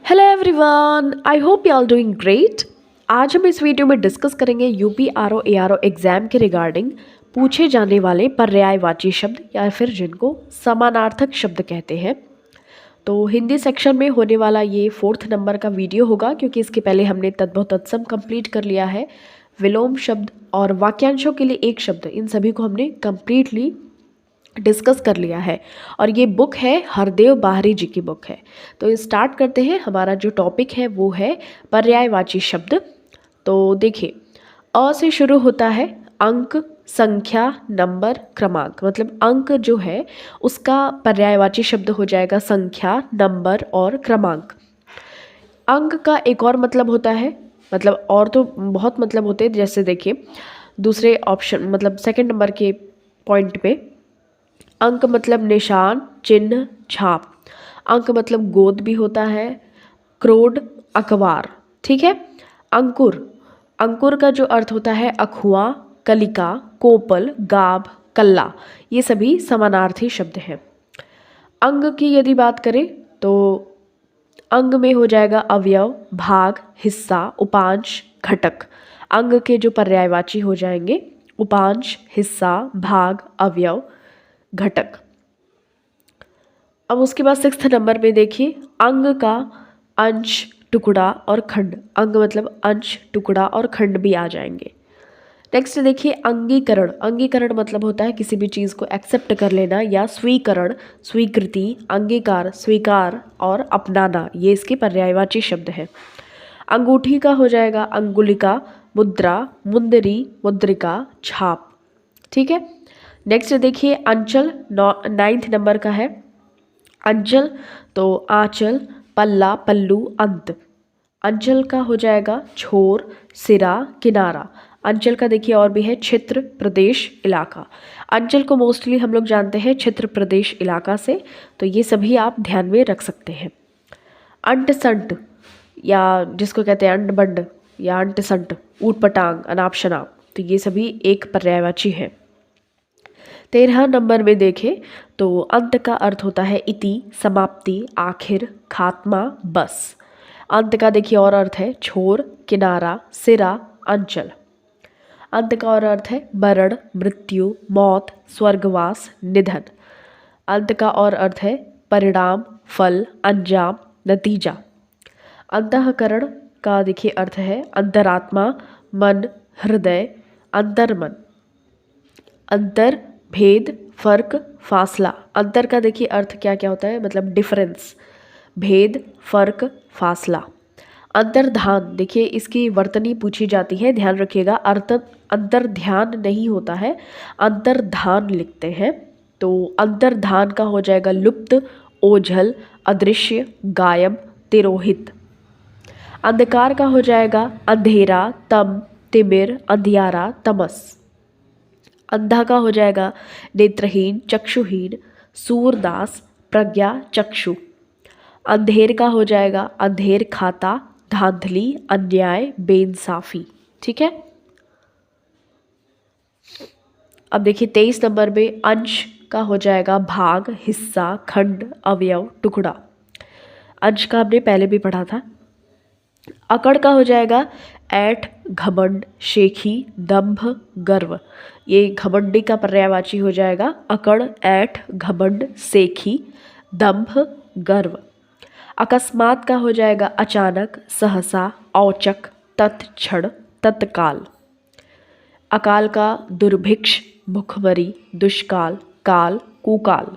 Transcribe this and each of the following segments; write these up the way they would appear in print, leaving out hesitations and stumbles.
Hello everyone, I hope you are doing great. आज हम इस वीडियो में डिस्कस करेंगे यूपी आरओ एआरओ एग्जाम के रिगार्डिंग पूछे जाने वाले पर्यायवाची शब्द या फिर जिनको समानार्थक शब्द कहते हैं। तो हिंदी सेक्शन में होने वाला ये 4th नंबर का वीडियो होगा, क्योंकि इसके पहले हमने तद्भव तत्सम कंप्लीट कर लिया है। विलोम शब्द और वाक्यांशों के लिए एक शब्द, इन सभी को हमने कंप्लीटली डिस्कस कर लिया है। और ये बुक है हरदेव बाहरी जी की बुक है। तो स्टार्ट करते हैं। हमारा जो टॉपिक है वो है पर्यायवाची शब्द। तो देखिए, अ से शुरू होता है अंक, संख्या, नंबर, क्रमांक। मतलब अंक जो है उसका पर्यायवाची शब्द हो जाएगा संख्या, नंबर और क्रमांक। अंक का एक और मतलब होता है, मतलब और तो बहुत मतलब होते हैं। जैसे देखिए दूसरे ऑप्शन मतलब सेकंड नंबर के पॉइंट पे अंक मतलब निशान, चिन्ह, छाप। अंक मतलब गोद भी होता है, क्रोड, अखबार। ठीक है। अंकुर, अंकुर का जो अर्थ होता है अखुआ, कलिका, कोपल, गाभ, कल्ला। ये सभी समानार्थी शब्द हैं। अंग की यदि बात करें तो अंग में हो जाएगा अवयव, भाग, हिस्सा, उपांश, घटक। अंग के जो पर्यायवाची हो जाएंगे उपांश, हिस्सा, भाग, अवयव, घटक। अब उसके बाद 6th नंबर में देखिए अंग का अंश, टुकड़ा और खंड। अंग मतलब अंश, टुकड़ा और खंड भी आ जाएंगे। नेक्स्ट देखिए अंगीकरण। अंगीकरण मतलब होता है किसी भी चीज़ को एक्सेप्ट कर लेना या स्वीकरण, स्वीकृति, अंगीकार, स्वीकार और अपनाना। ये इसके पर्यायवाची शब्द है। अंगूठी का हो जाएगा अंगुलिका, मुद्रा, मुंदरी, मुद्रिका, छाप। ठीक है। नेक्स्ट देखिए अंचल, 9th नंबर का है। अंचल तो आंचल, पल्ला, पल्लू, अंत। अंचल का हो जाएगा छोर, सिरा, किनारा। अंचल का देखिए और भी है क्षेत्र, प्रदेश, इलाका। अंचल को मोस्टली हम लोग जानते हैं क्षेत्र, प्रदेश, इलाका से। तो ये सभी आप ध्यान में रख सकते हैं। अंट संट या जिसको कहते हैं अंड बंड या अंट संट, ऊट पटांग, अनाप शनाप। तो ये सभी एक पर्यायवाची है। 13 नंबर में देखें तो अंत का अर्थ होता है इति, समाप्ति, आखिर, खात्मा, बस। अंत का देखिए और अर्थ है छोर, किनारा, सिरा, अंचल। अंत का और अर्थ है मरण, मृत्यु, मौत, स्वर्गवास, निधन। अंत का और अर्थ है परिणाम, फल, अंजाम, नतीजा। अंतःकरण का देखिए अर्थ है अंतरात्मा, मन, हृदय, अंतर्मन। अंतर, भेद, फर्क, फासला। अंतर का देखिए अर्थ क्या क्या होता है, मतलब डिफरेंस, भेद, फर्क, फासला। अंतर्धान, देखिए इसकी वर्तनी पूछी जाती है, ध्यान रखिएगा। अंतर्ध्यान नहीं होता है, अंतर्धान लिखते हैं। तो अंतर्धान का हो जाएगा लुप्त, ओझल, अदृश्य, गायब, तिरोहित। अंधकार का हो जाएगा अंधेरा, तम, तिमिर, अंधियारा, तमस। अंधा का हो जाएगा नेत्रहीन, चक्षुहीन, सूरदास, प्रज्ञा चक्षु। अंधेर का हो जाएगा अंधेर खाता, धांधली, अन्याय, बेइंसाफी। ठीक है। अब देखिए 23 नंबर में अंश का हो जाएगा भाग, हिस्सा, खंड, अवयव, टुकड़ा। अंश का हमने पहले भी पढ़ा था। अकड़ का हो जाएगा ऐठ, घमंड, शेखी, दंभ, गर्व। ये घमंडी का पर्यायवाची हो जाएगा अकड़, ऐठ, घमंड, सेखी, दंभ, गर्व। अकस्मात का हो जाएगा अचानक, सहसा, औचक, तत्क्षण, तत्काल। अकाल का दुर्भिक्ष, भुखमरी, दुष्काल, काल, कुकाल।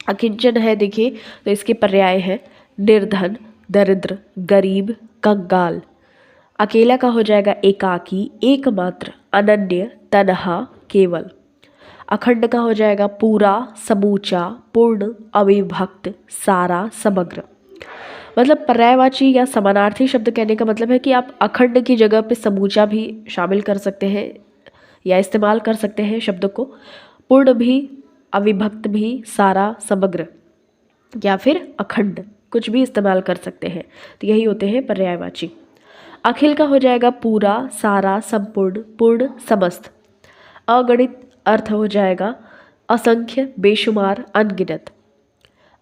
अकिंचन है देखिए तो इसके पर्याय है निर्धन, दरिद्र, गरीब, कंगाल। अकेला का हो जाएगा एकाकी, एकमात्र, अनन्य, तन्हा, केवल। अखंड का हो जाएगा पूरा, समूचा, पूर्ण, अविभक्त, सारा, समग्र। मतलब पर्यायवाची या समानार्थी शब्द कहने का मतलब है कि आप अखंड की जगह पे समूचा भी शामिल कर सकते हैं या इस्तेमाल कर सकते हैं शब्द को। पूर्ण भी, अविभक्त भी, सारा, समग्र या फिर अखंड, कुछ भी इस्तेमाल कर सकते हैं। तो यही होते हैं पर्यायवाची। अखिल का हो जाएगा पूरा, सारा, संपूर्ण, पूर्ण, समस्त। अगणित अर्थ हो जाएगा असंख्य, बेशुमार, अनगिनत।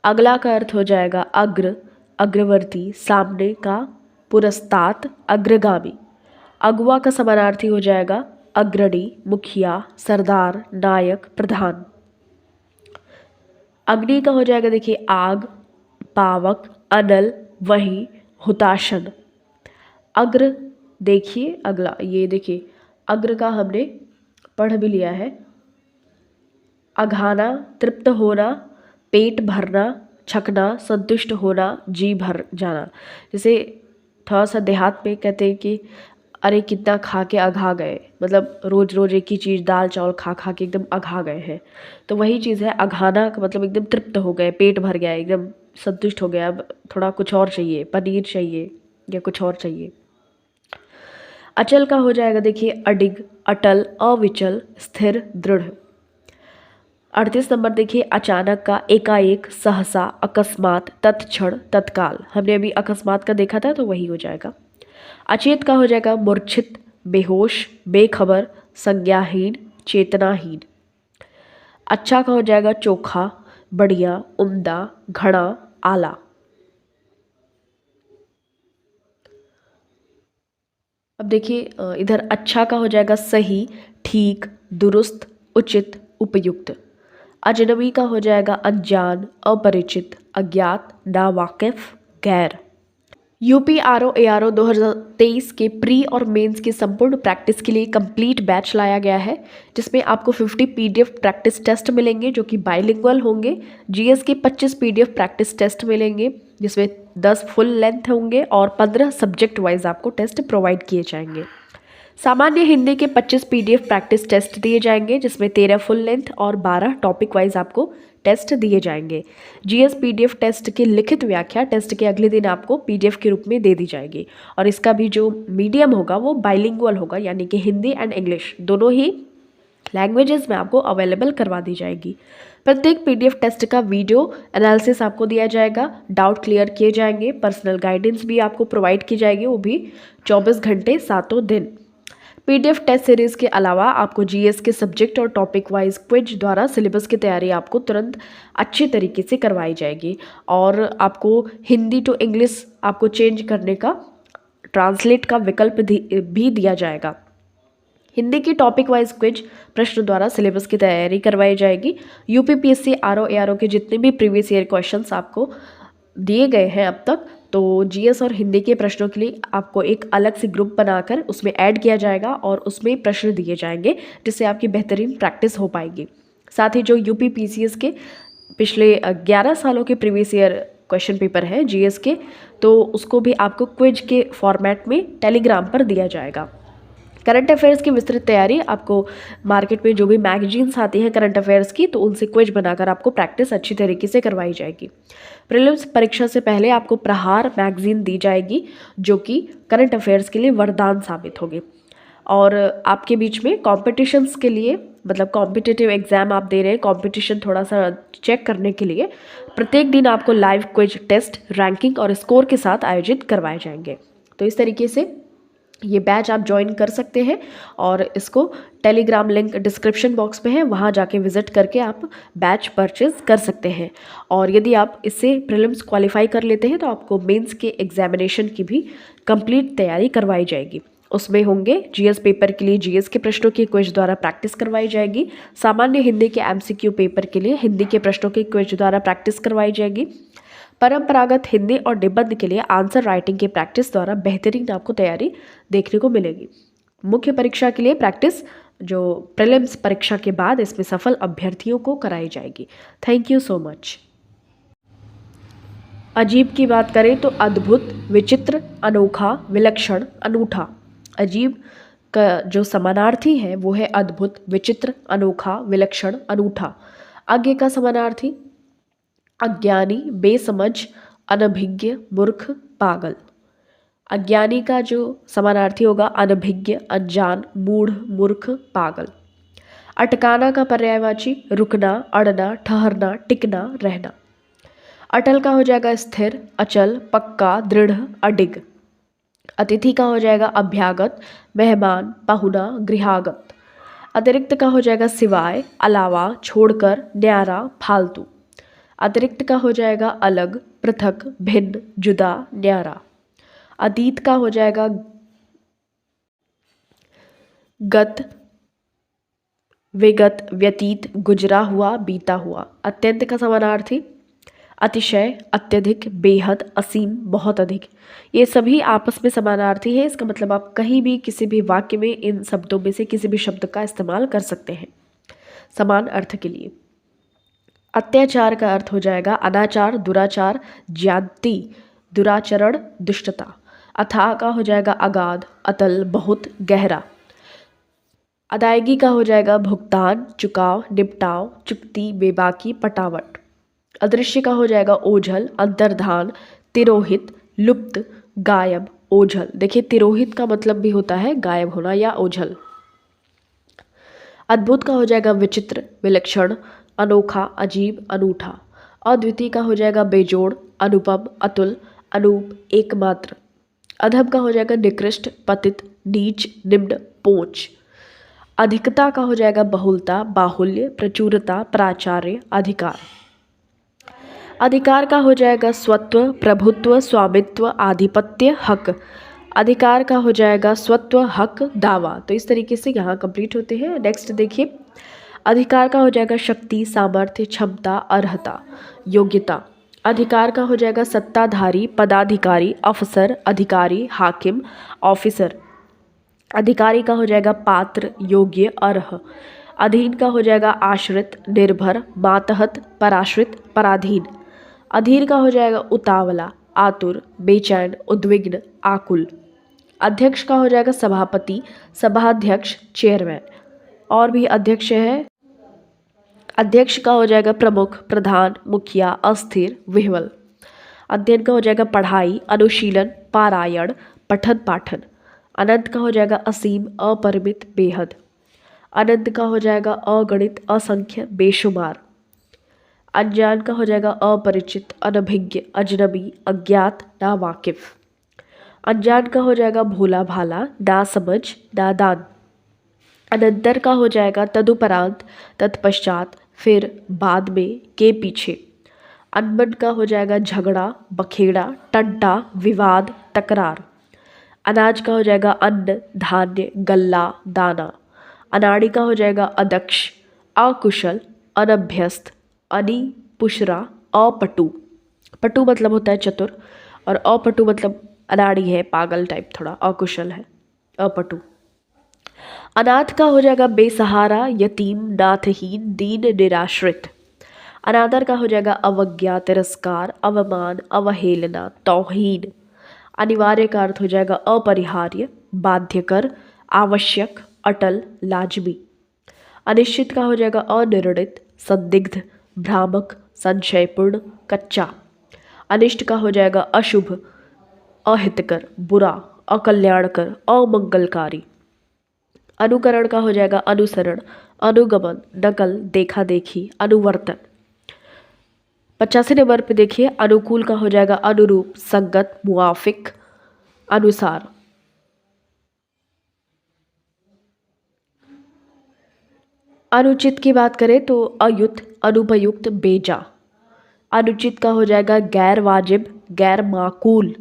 अगला का अर्थ हो जाएगा अग्र, अग्रवर्ती, सामने का, पुरस्तात्, अग्रगामी। अगुआ का समानार्थी हो जाएगा अग्रणी, मुखिया, सरदार, नायक, प्रधान। अग्नि का हो जाएगा देखिए आग, पावक, अनल, वही, हुताशन। अग्र, देखिए अगला, ये देखिए अग्र का हमने पढ़ भी लिया है। अघाना, तृप्त होना, पेट भरना, छकना, संतुष्ट होना, जी भर जाना। जैसे थोड़ा सा देहात में कहते हैं कि अरे कितना खा के अघा गए, मतलब रोज रोज एक ही चीज़ दाल चावल खा खा के एकदम अघा गए हैं। तो वही चीज़ है अघाना का मतलब एकदम तृप्त हो गए, पेट भर गया, एकदम संतुष्ट हो गया, अब थोड़ा कुछ और चाहिए, पनीर चाहिए या कुछ और चाहिए। अचल का हो जाएगा देखिए अडिग, अटल, अविचल, स्थिर, दृढ़। 38 नंबर देखिए अचानक का, एकाएक, सहसा, अकस्मात, तत्क्षण, तत्काल। हमने अभी अकस्मात का देखा था तो वही हो जाएगा। अचेत का हो जाएगा मूर्छित, बेहोश, बेखबर, संज्ञाहीन, चेतनाहीन। अच्छा का हो जाएगा चोखा, बढ़िया, उम्दा, घड़ा, आला। अब देखिए इधर अच्छा का हो जाएगा सही, ठीक, दुरुस्त, उचित, उपयुक्त। अजनबी का हो जाएगा अनजान, अपरिचित, अज्ञात, नावाकिफ, गैर। UP R O A R O 2023 के प्री और मेंस की संपूर्ण प्रैक्टिस के लिए कंप्लीट बैच लाया गया है, जिसमें आपको 50 पीडीएफ प्रैक्टिस टेस्ट मिलेंगे जो कि बाइलिंगुअल होंगे। जीएस के 25 पीडीएफ प्रैक्टिस टेस्ट मिलेंगे जिसमें 10 फुल लेंथ होंगे और 15 सब्जेक्ट वाइज आपको टेस्ट प्रोवाइड किए जाएंगे। सामान्य हिंदी के 25 पीडीएफ प्रैक्टिस टेस्ट दिए जाएंगे जिसमें 13 फुल लेंथ और 12 टॉपिक वाइज आपको टेस्ट दिए जाएंगे। जीएस पीडीएफ टेस्ट की लिखित व्याख्या टेस्ट के अगले दिन आपको पीडीएफ के रूप में दे दी जाएगी और इसका भी जो मीडियम होगा वो बाइलिंगुअल होगा, यानी कि हिंदी एंड इंग्लिश दोनों ही लैंग्वेजेस में आपको अवेलेबल करवा दी जाएगी। प्रत्येक पीडीएफ टेस्ट का वीडियो एनालिसिस आपको दिया जाएगा, डाउट क्लियर किए जाएंगे, पर्सनल गाइडेंस भी आपको प्रोवाइड की जाएगी, वो भी 24 घंटे 7 दिन। पीडीएफ टेस्ट सीरीज के अलावा आपको जीएस के सब्जेक्ट और टॉपिक वाइज क्विज द्वारा सिलेबस की तैयारी आपको तुरंत अच्छे तरीके से करवाई जाएगी और आपको हिंदी टू इंग्लिश आपको चेंज करने का, ट्रांसलेट का विकल्प भी दिया जाएगा। हिंदी की टॉपिक वाइज क्विज प्रश्न द्वारा सिलेबस की तैयारी करवाई जाएगी। यूपीपीएससी आरओ एआरओ के जितने भी प्रीवियस ईयर क्वेश्चंस आपको दिए गए हैं अब तक, तो जीएस और हिंदी के प्रश्नों के लिए आपको एक अलग से ग्रुप बनाकर उसमें ऐड किया जाएगा और उसमें प्रश्न दिए जाएंगे जिससे आपकी बेहतरीन प्रैक्टिस हो पाएगी। साथ ही जो यूपी पीसीएस के पिछले 11 सालों के प्रीवियस ईयर क्वेश्चन पेपर है जीएस के, तो उसको भी आपको क्विज के फॉर्मेट में टेलीग्राम पर दिया जाएगा। करंट अफेयर्स की विस्तृत तैयारी आपको मार्केट में जो भी मैगजीन्स आती हैं करंट अफेयर्स की, तो उनसे क्विज बनाकर आपको प्रैक्टिस अच्छी तरीके से करवाई जाएगी। प्रीलिम्स परीक्षा से पहले आपको प्रहार मैगजीन दी जाएगी जो कि करंट अफेयर्स के लिए वरदान साबित होगी। और आपके बीच में कॉम्पिटिशन्स के लिए, मतलब कॉम्पिटिटिव एग्जाम आप दे रहे हैं, कॉम्पिटिशन थोड़ा सा चेक करने के लिए प्रत्येक दिन आपको लाइव क्विज टेस्ट, रैंकिंग और स्कोर के साथ आयोजित करवाए जाएंगे। तो इस तरीके से ये बैच आप ज्वाइन कर सकते हैं और इसको टेलीग्राम लिंक डिस्क्रिप्शन बॉक्स में है, वहाँ जाके विजिट करके आप बैच परचेज कर सकते हैं। और यदि आप इससे प्रीलिम्स क्वालिफाई कर लेते हैं तो आपको मेंस के एग्जामिनेशन की भी कंप्लीट तैयारी करवाई जाएगी। उसमें होंगे जीएस पेपर के लिए जीएस के प्रश्नों की क्विज द्वारा प्रैक्टिस करवाई जाएगी, सामान्य हिंदी के एमसीक्यू पेपर के लिए हिंदी के प्रश्नों की क्विज द्वारा प्रैक्टिस करवाई जाएगी, परंपरागत हिंदी और निबंध के लिए आंसर राइटिंग की प्रैक्टिस द्वारा बेहतरीन आपको तैयारी देखने को मिलेगी। मुख्य परीक्षा के लिए प्रैक्टिस जो प्रीलिम्स परीक्षा के बाद इसमें सफल अभ्यर्थियों को कराई जाएगी। Thank you so much. अजीब की बात करें तो अद्भुत, विचित्र, अनोखा, विलक्षण, अनूठा। अजीब का जो समानार्थी है वो है अद्भुत, विचित्र, अनोखा, विलक्षण, अनूठा। अज्ञ का समानार्थी अज्ञानी, बेसमझ, अनभिज्ञ, मूर्ख, पागल। अज्ञानी का जो समानार्थी होगा अनभिज्ञ, अनजान, मूढ़, मूर्ख, पागल। अटकाना का पर्यायवाची रुकना, अड़ना, ठहरना, टिकना, रहना। अटल का हो जाएगा स्थिर, अचल, पक्का, दृढ़, अडिग। अतिथि का हो जाएगा अभ्यागत, मेहमान, पहुना, गृहागत। अतिरिक्त का हो जाएगा सिवाय, अलावा, छोड़कर, न्यारा, फालतू। अतिरिक्त का हो जाएगा अलग, पृथक, भिन्न, जुदा, न्यारा। अतीत का हो जाएगा गत, विगत, व्यतीत, गुजरा हुआ, बीता हुआ। अत्यंत का समानार्थी अतिशय, अत्यधिक, बेहद, असीम, बहुत अधिक। ये सभी आपस में समानार्थी हैं। इसका मतलब आप कहीं भी किसी भी वाक्य में इन शब्दों में से किसी भी शब्द का इस्तेमाल कर सकते हैं समान अर्थ के लिए। अत्याचार का अर्थ हो जाएगा अनाचार, दुराचार, ज्यादती, दुराचरण, दुष्टता। अथाह का हो जाएगा अगाध, अतल, बहुत, गहरा। अदायगी का हो जाएगा भुगतान, चुकाव, निपटाव, चुकती, बेबाकी, पटावट। अदृश्य का हो जाएगा ओझल, अंतर्धान, तिरोहित, लुप्त, गायब, ओझल। देखिए तिरोहित का मतलब भी होता है गायब होना या ओझल। अद्भुत का हो जाएगा विचित्र, विलक्षण, अनोखा, अजीब, अनूठा। अद्वितीय का हो जाएगा बेजोड़, अनुपम, अतुल, अनूप, एकमात्र। अधम का हो जाएगा निकृष्ट, पतित, नीच, निम्न, पोंच। अधिकता का हो जाएगा बहुलता, बाहुल्य, प्रचुरता, प्राचार्य, अधिकार। अधिकार का हो जाएगा स्वत्व, प्रभुत्व, स्वामित्व, आधिपत्य, हक। अधिकार का हो जाएगा स्वत्व, हक, दावा। तो इस तरीके से यहाँ कंप्लीट होते हैं। नेक्स्ट देखिए, अधिकार का हो जाएगा शक्ति, सामर्थ्य, क्षमता, अर्हता, योग्यता। अधिकार का हो जाएगा सत्ताधारी, पदाधिकारी, अफसर, अधिकारी, हाकिम, ऑफिसर। अधिकारी का हो जाएगा पात्र, योग्य, अर्ह। अधीन का हो जाएगा आश्रित, निर्भर, मातहत, पराश्रित, पराधीन। अधीर का हो जाएगा उतावला, आतुर, बेचैन, उद्विग्न, आकुल। अध्यक्ष का हो जाएगा सभापति, सभाध्यक्ष, चेयरमैन। और भी अध्यक्ष है। अध्यक्ष का हो जाएगा प्रमुख, प्रधान, मुखिया, अस्थिर, विह्वल। अध्ययन का हो जाएगा पढ़ाई, अनुशीलन, पारायण, पठन, पाठन। अनंत का हो जाएगा असीम, अपरिमित, बेहद। अनंत का हो जाएगा अगणित, असंख्य, बेशुमार। अनजान का हो जाएगा अपरिचित, अनभिज्ञ, अजनबी, अज्ञात, नावाकिफ। अनजान का हो जाएगा भोला भाला, नासमझ, नादान। अनंतर का हो जाएगा तदुपरांत, तत्पश्चात, फिर, बाद में, के पीछे। अनबन का हो जाएगा झगड़ा, बखेड़ा, टंटा, विवाद, तकरार। अनाज का हो जाएगा अन्न, धान्य, गल्ला, दाना। अनाड़ी का हो जाएगा अदक्ष, अकुशल, अनभ्यस्त, अनिपुषरा, अपटु। पटु मतलब होता है चतुर, और अपटु मतलब अनाड़ी है, पागल टाइप, थोड़ा अकुशल है, अपटु। अनाथ का हो जाएगा बेसहारा, यतीम, नाथहीन, दीन, निराश्रित। अनादर का हो जाएगा अवज्ञा, तिरस्कार, अवमान, अवहेलना, तौहीन। अनिवार्य का अर्थ हो जाएगा अपरिहार्य, बाध्यकर, आवश्यक, अटल, लाजमी। अनिश्चित का हो जाएगा अनिर्णित, संदिग्ध, भ्रामक, संशयपूर्ण, कच्चा। अनिष्ट का हो जाएगा अशुभ, अहितकर, बुरा, अकल्याणकर, अमंगलकारी। अनुकरण का हो जाएगा अनुसरण, अनुगमन, नकल, देखा देखी, अनुवर्तन। 85 नंबर पे देखिए, अनुकूल का हो जाएगा अनुरूप, संगत, मुआफिक, अनुसार। अनुचित की बात करें तो अयुत, अनुपयुक्त, बेजा। अनुचित का हो जाएगा गैर वाजिब, गैर माकूल,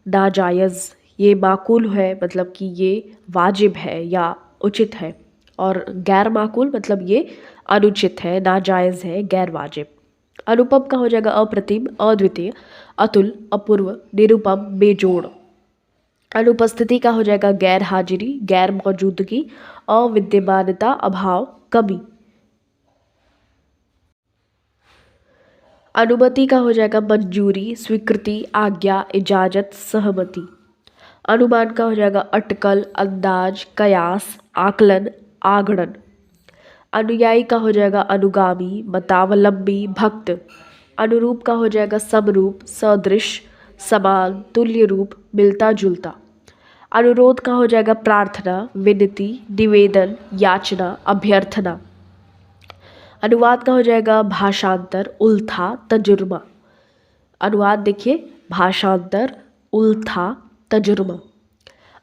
नाजायज़। ये माकूल है मतलब कि ये वाजिब है या उचित है, और गैर माकूल मतलब ये अनुचित है, नाजायज़ है, गैर वाजिब। अनुपम का हो जाएगा अप्रतिम, अद्वितीय, अतुल, अपूर्व, निरुपम, बेजोड़। अनुपस्थिति का हो जाएगा गैर हाजिरी, गैर मौजूदगी, अविद्यमानता, अभाव, कमी। अनुमति का हो जाएगा मंजूरी, स्वीकृति, आज्ञा, इजाज़त, सहमति। अनुमान का हो जाएगा अटकल, अंदाज, कयास, आकलन, आगणन। अनुयायी का हो जाएगा अनुगामी, मतावलंबी, भक्त। अनुरूप का हो जाएगा समरूप, सदृश, समान, तुल्य रूप, मिलता जुलता। अनुरोध का हो जाएगा प्रार्थना, विनती, निवेदन, याचना, अभ्यर्थना। अनुवाद का हो जाएगा भाषांतर, उल्था, तजुर्मा। अनुवाद देखिए, भाषांतर, उल्था, तजुर्मा।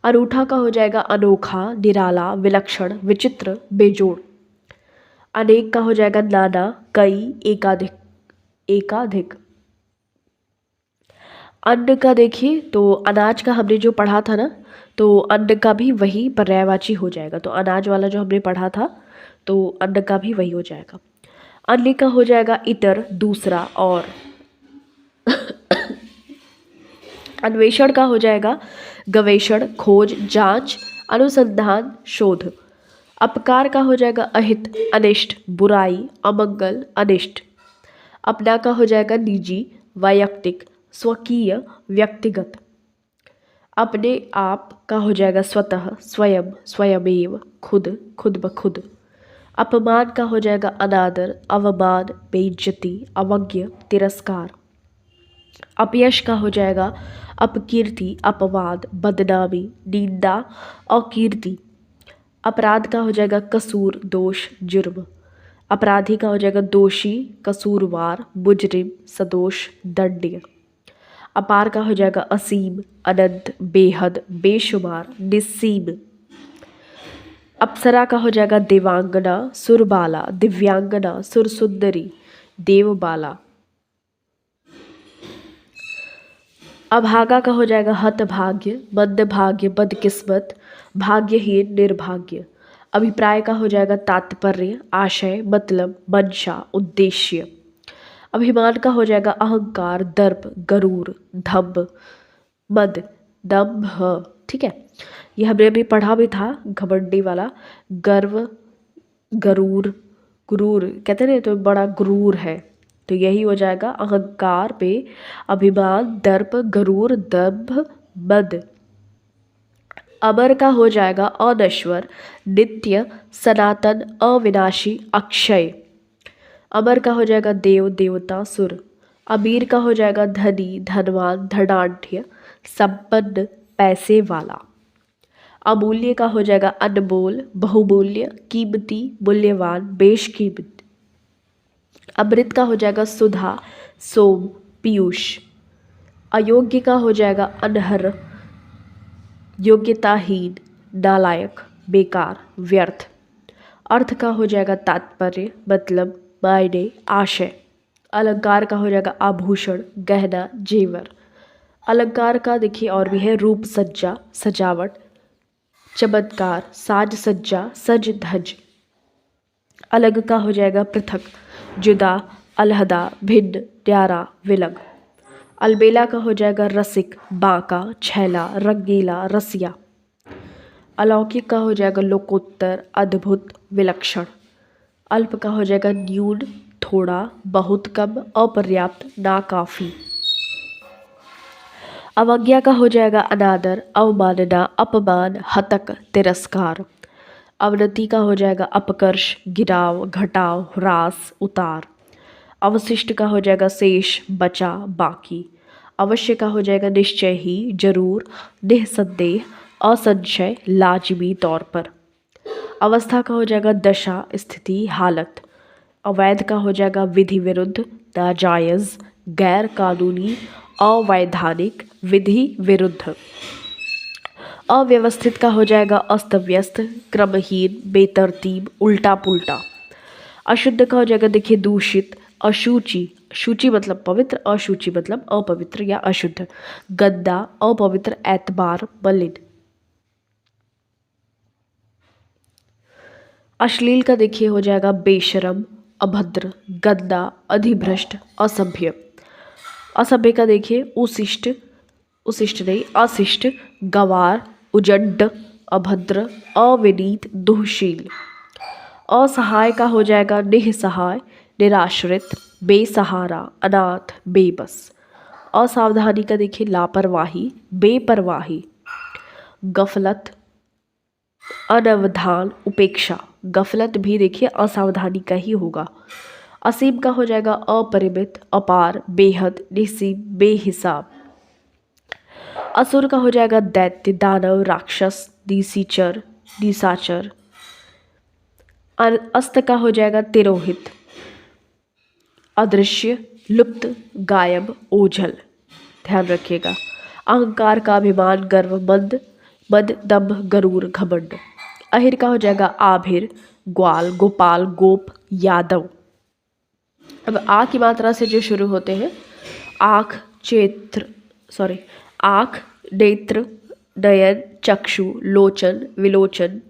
अनूठा का हो जाएगा अनोखा, निराला, विलक्षण, विचित्र, बेजोड़। अनेक का हो जाएगा नाना, कई, एकाधिक, एकाधिक। अन्न का देखिए तो अनाज का हमने जो पढ़ा था ना, तो अन्न का भी वही पर्यायवाची हो जाएगा। तो अनाज वाला जो हमने पढ़ा था, तो अन्न का भी वही हो जाएगा। अन्य का हो जाएगा इतर, दूसरा, और अन्वेषण का हो जाएगा गवेषण, खोज, जांच, अनुसंधान, शोध। अपकार का हो जाएगा अहित, अनिष्ट, बुराई, अमंगल, अनिष्ट। अपना का हो जाएगा निजी, वैयक्तिक, स्वकीय, व्यक्तिगत। अपने आप का हो जाएगा स्वतः, स्वयं, स्वयमेव, खुद, खुद ब खुद। अपमान का हो जाएगा अनादर, अवमान, बेइज्जती, अवज्ञ, तिरस्कार। अपयश का हो जाएगा अपकीर्ति, अपवाद, बदनामी, निंदा, अकीर्ति। अपराध का हो जाएगा कसूर, दोष, जुर्म। अपराधी का हो जाएगा दोषी, कसूरवार, मुजरिम, सदोष, दंड्य। अपार का हो जाएगा असीम, अनंत, बेहद, बेशुमार, निस्सीम। अप्सरा का हो जाएगा देवांगना, सुरबाला, दिव्यांगना, सुरसुंदरी, देवबाला। अभागा का हो जाएगा हतभाग्य, मंदभाग्य, बदकिस्मत, भाग्यहीन, निर्भाग्य। अभिप्राय का हो जाएगा तात्पर्य, आशय, मतलब, मंशा, उद्देश्य। अभिमान का हो जाएगा अहंकार, दर्प, गरूर, धम्म, मद, दम्भ। ठीक है, ये हमने अभी पढ़ा भी था, घमंडी वाला। गर्व, गरूर, गुरूर कहते हैं, तो बड़ा गुरूर है, तो यही हो जाएगा अहंकार पे अभिमान, दर्प, गरूर, दंभ, मद। अमर का हो जाएगा अनश्वर, नित्य, सनातन, अविनाशी, अक्षय। अमर का हो जाएगा देव, देवता, सुर। अमीर का हो जाएगा धनी, धनवान, धनाढ्य, संपन्न, पैसे वाला। अमूल्य का हो जाएगा अनमोल, बहुमूल्य, कीमती, मूल्यवान, बेशकीमती। अमृत का हो जाएगा सुधा, सोम, पीयूष। अयोग्य का हो जाएगा अनहर, योग्यताहीन, नालायक, बेकार, व्यर्थ। अर्थ का हो जाएगा तात्पर्य, मतलब, मायने, आशय। अलंकार का हो जाएगा आभूषण, गहना, जेवर। अलंकार का देखिए और भी है रूप, सज्जा, सजावट, चमत्कार, साज सज्जा, सज धज। अलग का हो जाएगा पृथक, जुदा, अलहदा, भिन्न, न्यारा, विलग। अलबेला का हो जाएगा रसिक, बांका, छैला, रंगीला, रसिया। अलौकिक का हो जाएगा लोकोत्तर, अद्भुत, विलक्षण। अल्प का हो जाएगा न्यून, थोड़ा, बहुत कम, अपर्याप्त, नाकाफी। अवज्ञा का हो जाएगा अनादर, अवमानना, अपमान, हतक, तिरस्कार। अवनति का हो जाएगा अपकर्ष, गिराव, घटाव, ह्रास, उतार। अवशिष्ट का हो जाएगा शेष, बचा, बाकी। अवश्य का हो जाएगा निश्चय ही, जरूर, निःसंदेह, असंशय, लाजिमी तौर पर। अवस्था का हो जाएगा दशा, स्थिति, हालत। अवैध का हो जाएगा विधि विरुद्ध, नाजायज़, गैर कानूनी, अवैधानिक, विधि विरुद्ध। अव्यवस्थित का हो जाएगा अस्त व्यस्त, क्रमहीन, बेतरतीब, उल्टा पुल्टा। अशुद्ध का हो जाएगा देखिए दूषित, अशुचि, शुचि मतलब पवित्र, अशुचि मतलब अपवित्र या अशुद्ध। गंदा, अपवित्र, एतबार, मलिन। अश्लील का देखिए हो जाएगा बेशरम, अभद्र, गंदा, अधिभ्रष्ट, असभ्य। असभ्य का देखिए उशिष्ट, उशिष्ट नहीं, अशिष्ट, गवार, उजड्ड, अभद्र, अविनीत, दुःशील। असहाय का हो जाएगा निःसहाय, निराश्रित, बेसहारा, अनाथ, बेबस। असावधानी का देखिए लापरवाही, बेपरवाही। गफलत, अनवधान, उपेक्षा। गफलत भी देखिए असावधानी का ही होगा। असीम का हो जाएगा अपरिमित, अपार, बेहद, निस्सीम, बेहिसाब। असुर का हो जाएगा दैत्य, दानव, राक्षस, निशाचर, निशाचर। अस्त का हो जाएगा तिरोहित, अदृश्य, लुप्त, गायब, ओझल। ध्यान रखिएगा। अहंकार का अभिमान, गर्व, मंद, मद, दंभ, गरूर, घमंड। अहिर का हो जाएगा आभिर, ग्वाल, गोपाल, गोप, यादव। अब आ की मात्रा से जो शुरू होते हैं, आँख, चैत्र, सॉरी, आँख, नेत्र, नयन, चक्षु, लोचन, विलोचन।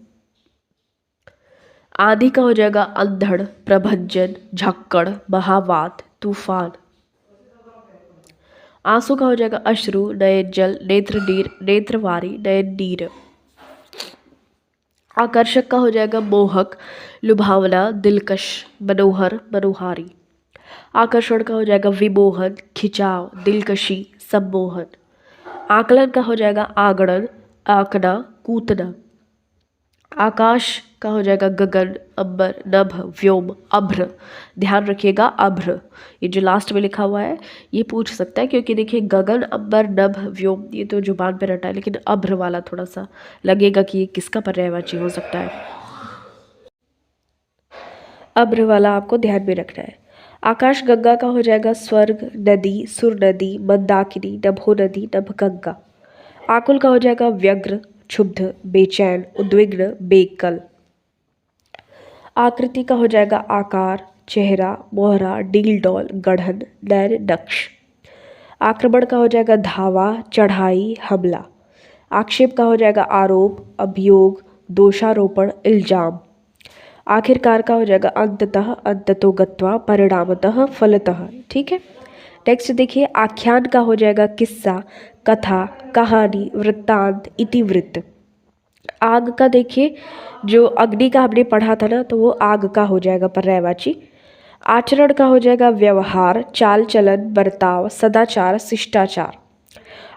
आंधी का हो जाएगा अंधड़, प्रभंजन, झक्कड़, महावात, तूफान। आंसू का हो जाएगा अश्रु, नयन जल, नेत्र नीर, नेत्रवारी, नयन नीर। आकर्षक का हो जाएगा मोहक, लुभावना, दिलकश, मनोहर, मनोहारी। आकर्षण का हो जाएगा विमोहन, खिंचाव, दिलकशी, सम्मोहन। आकलन का हो जाएगा आगणन, आंकना, कूतना। आकाश का हो जाएगा गगन, अंबर, नभ, व्योम, अभ्र। ध्यान रखिएगा अभ्र, ये जो लास्ट में लिखा हुआ है ये पूछ सकता है, क्योंकि देखिए गगन, अंबर, नभ, व्योम ये तो जुबान पे रटा है, लेकिन अभ्र वाला थोड़ा सा लगेगा कि ये किसका पर्यायवाची हो सकता है। अभ्र वाला आपको ध्यान में रखना है। आकाश गंगा का हो जाएगा स्वर्ग, नदी, सुर नदी, मंदाकिनी, नभो नदी, नभगंगा। आकुल का हो जाएगा व्यग्र, क्षुब्ध, बेचैन, उद्विग्न, बेकल। आकृति का हो जाएगा आकार, चेहरा, मोहरा, डील डॉल, गढ़न, नैन, नक्श। आक्रमण का हो जाएगा धावा, चढ़ाई, हमला। आक्षेप का हो जाएगा आरोप, अभियोग, दोषारोपण, इल्जाम। आखिरकार का हो जाएगा अंततः, अंततो गत्वा, परिणामतः, फलतः। ठीक है। नेक्स्ट देखिए, आख्यान का हो जाएगा किस्सा, कथा, कहानी, वृत्तांत, इतिवृत्त। आग का देखिए, जो अग्नि का हमने पढ़ा था ना, तो वो आग का हो जाएगा पर्यायवाची। आचरण का हो जाएगा व्यवहार, चाल चलन, बर्ताव, सदाचार, शिष्टाचार।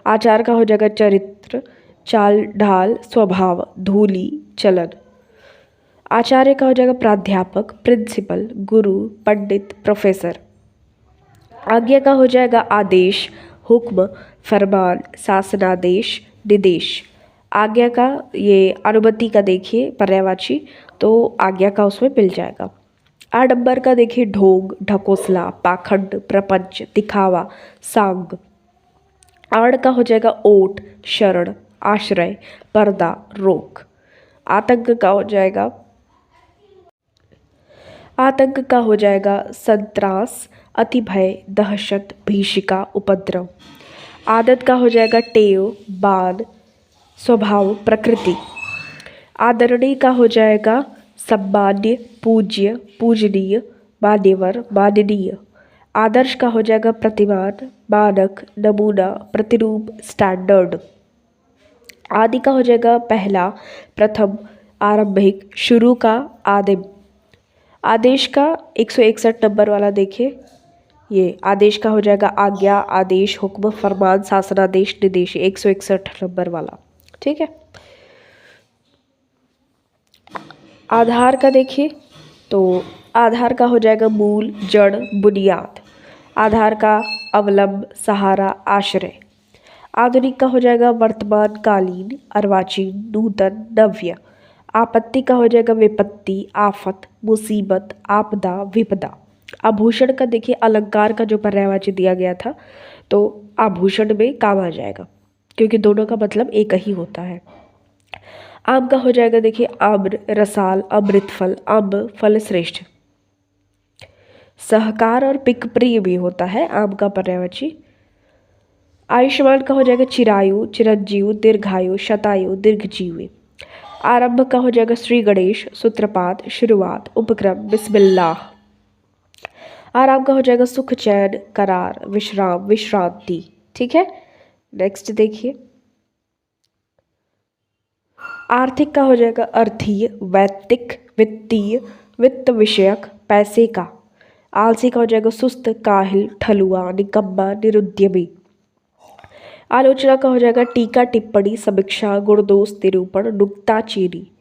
आचार का हो जाएगा चरित्र, चाल ढाल, स्वभाव, धूली, चलन। आचार्य का हो जाएगा प्राध्यापक, प्रिंसिपल, गुरु, पंडित, प्रोफेसर। आज्ञा का हो जाएगा आदेश, हुक्म, फरमान, शासनादेश, निर्देश। आज्ञा का ये अनुमति का देखिए पर्यायवाची, तो आज्ञा का उसमें मिल जाएगा। आडंबर का देखिए ढोंग, ढकोसला, पाखंड, प्रपंच, दिखावा, सांग। आड़ का हो जाएगा ओट, शरण, आश्रय, पर्दा, रोक। आतंक का हो जाएगा संत्रास, अति भय, दहशत, भीषिका, उपद्रव। आदत का हो जाएगा टेव, बान, स्वभाव, प्रकृति। आदरणीय का हो जाएगा सम्मान्य, पूज्य, पूजनीय, मान्यवर, माननीय। आदर्श का हो जाएगा प्रतिमान, मानक, नमूना, प्रतिरूप, स्टैंडर्ड। आदि का हो जाएगा पहला, प्रथम, आरंभिक, शुरू का, आदिम। आदेश का 161 नंबर वाला देखिए, ये आदेश का हो जाएगा आज्ञा, आदेश, हुक्म, फरमान, शासनादेश, निर्देश, 161 नंबर वाला। ठीक है। आधार का देखिए, तो आधार का हो जाएगा मूल, जड़, बुनियाद। आधार का अवलंब, सहारा, आश्रय। आधुनिक का हो जाएगा वर्तमान कालीन, अर्वाचीन, नूतन, नव्य। आपत्ति का हो जाएगा विपत्ति, आफत, मुसीबत, आपदा, विपदा। आभूषण का देखिए अलंकार का जो पर्यायवाची दिया गया था, तो आभूषण में काम आ जाएगा, क्योंकि दोनों का मतलब एक ही होता है। आम का हो जाएगा देखिए आम्र, रसाल, अमृतफल, अम्ब, फल श्रेष्ठ। सहकार और पिक प्रिय भी होता है आम का पर्यायवाची। आयुष्मान का हो जाएगा चिरायु, चिरंजीव, दीर्घायु, शतायु, दीर्घजीवी। आरंभ का हो जाएगा श्री गणेश, सूत्रपात, शुरुआत, उपक्रम, बिस्मिल्लाह। आराम का हो जाएगा सुख, चैन, करार, विश्राम, विश्रांति। ठीक है। नेक्स्ट देखिए, आर्थिक का हो जाएगा अर्थीय, वैत्तिक, वित्तीय, वित्त विषयक, पैसे का। आलसी का हो जाएगा सुस्त, काहिल, ठलुआ, निकम्मा, निरुद्यमी। आलोचना का हो जाएगा टीका, टिप्पणी, समीक्षा, गुणदोष, निरूपण, नुक्ताचीनी।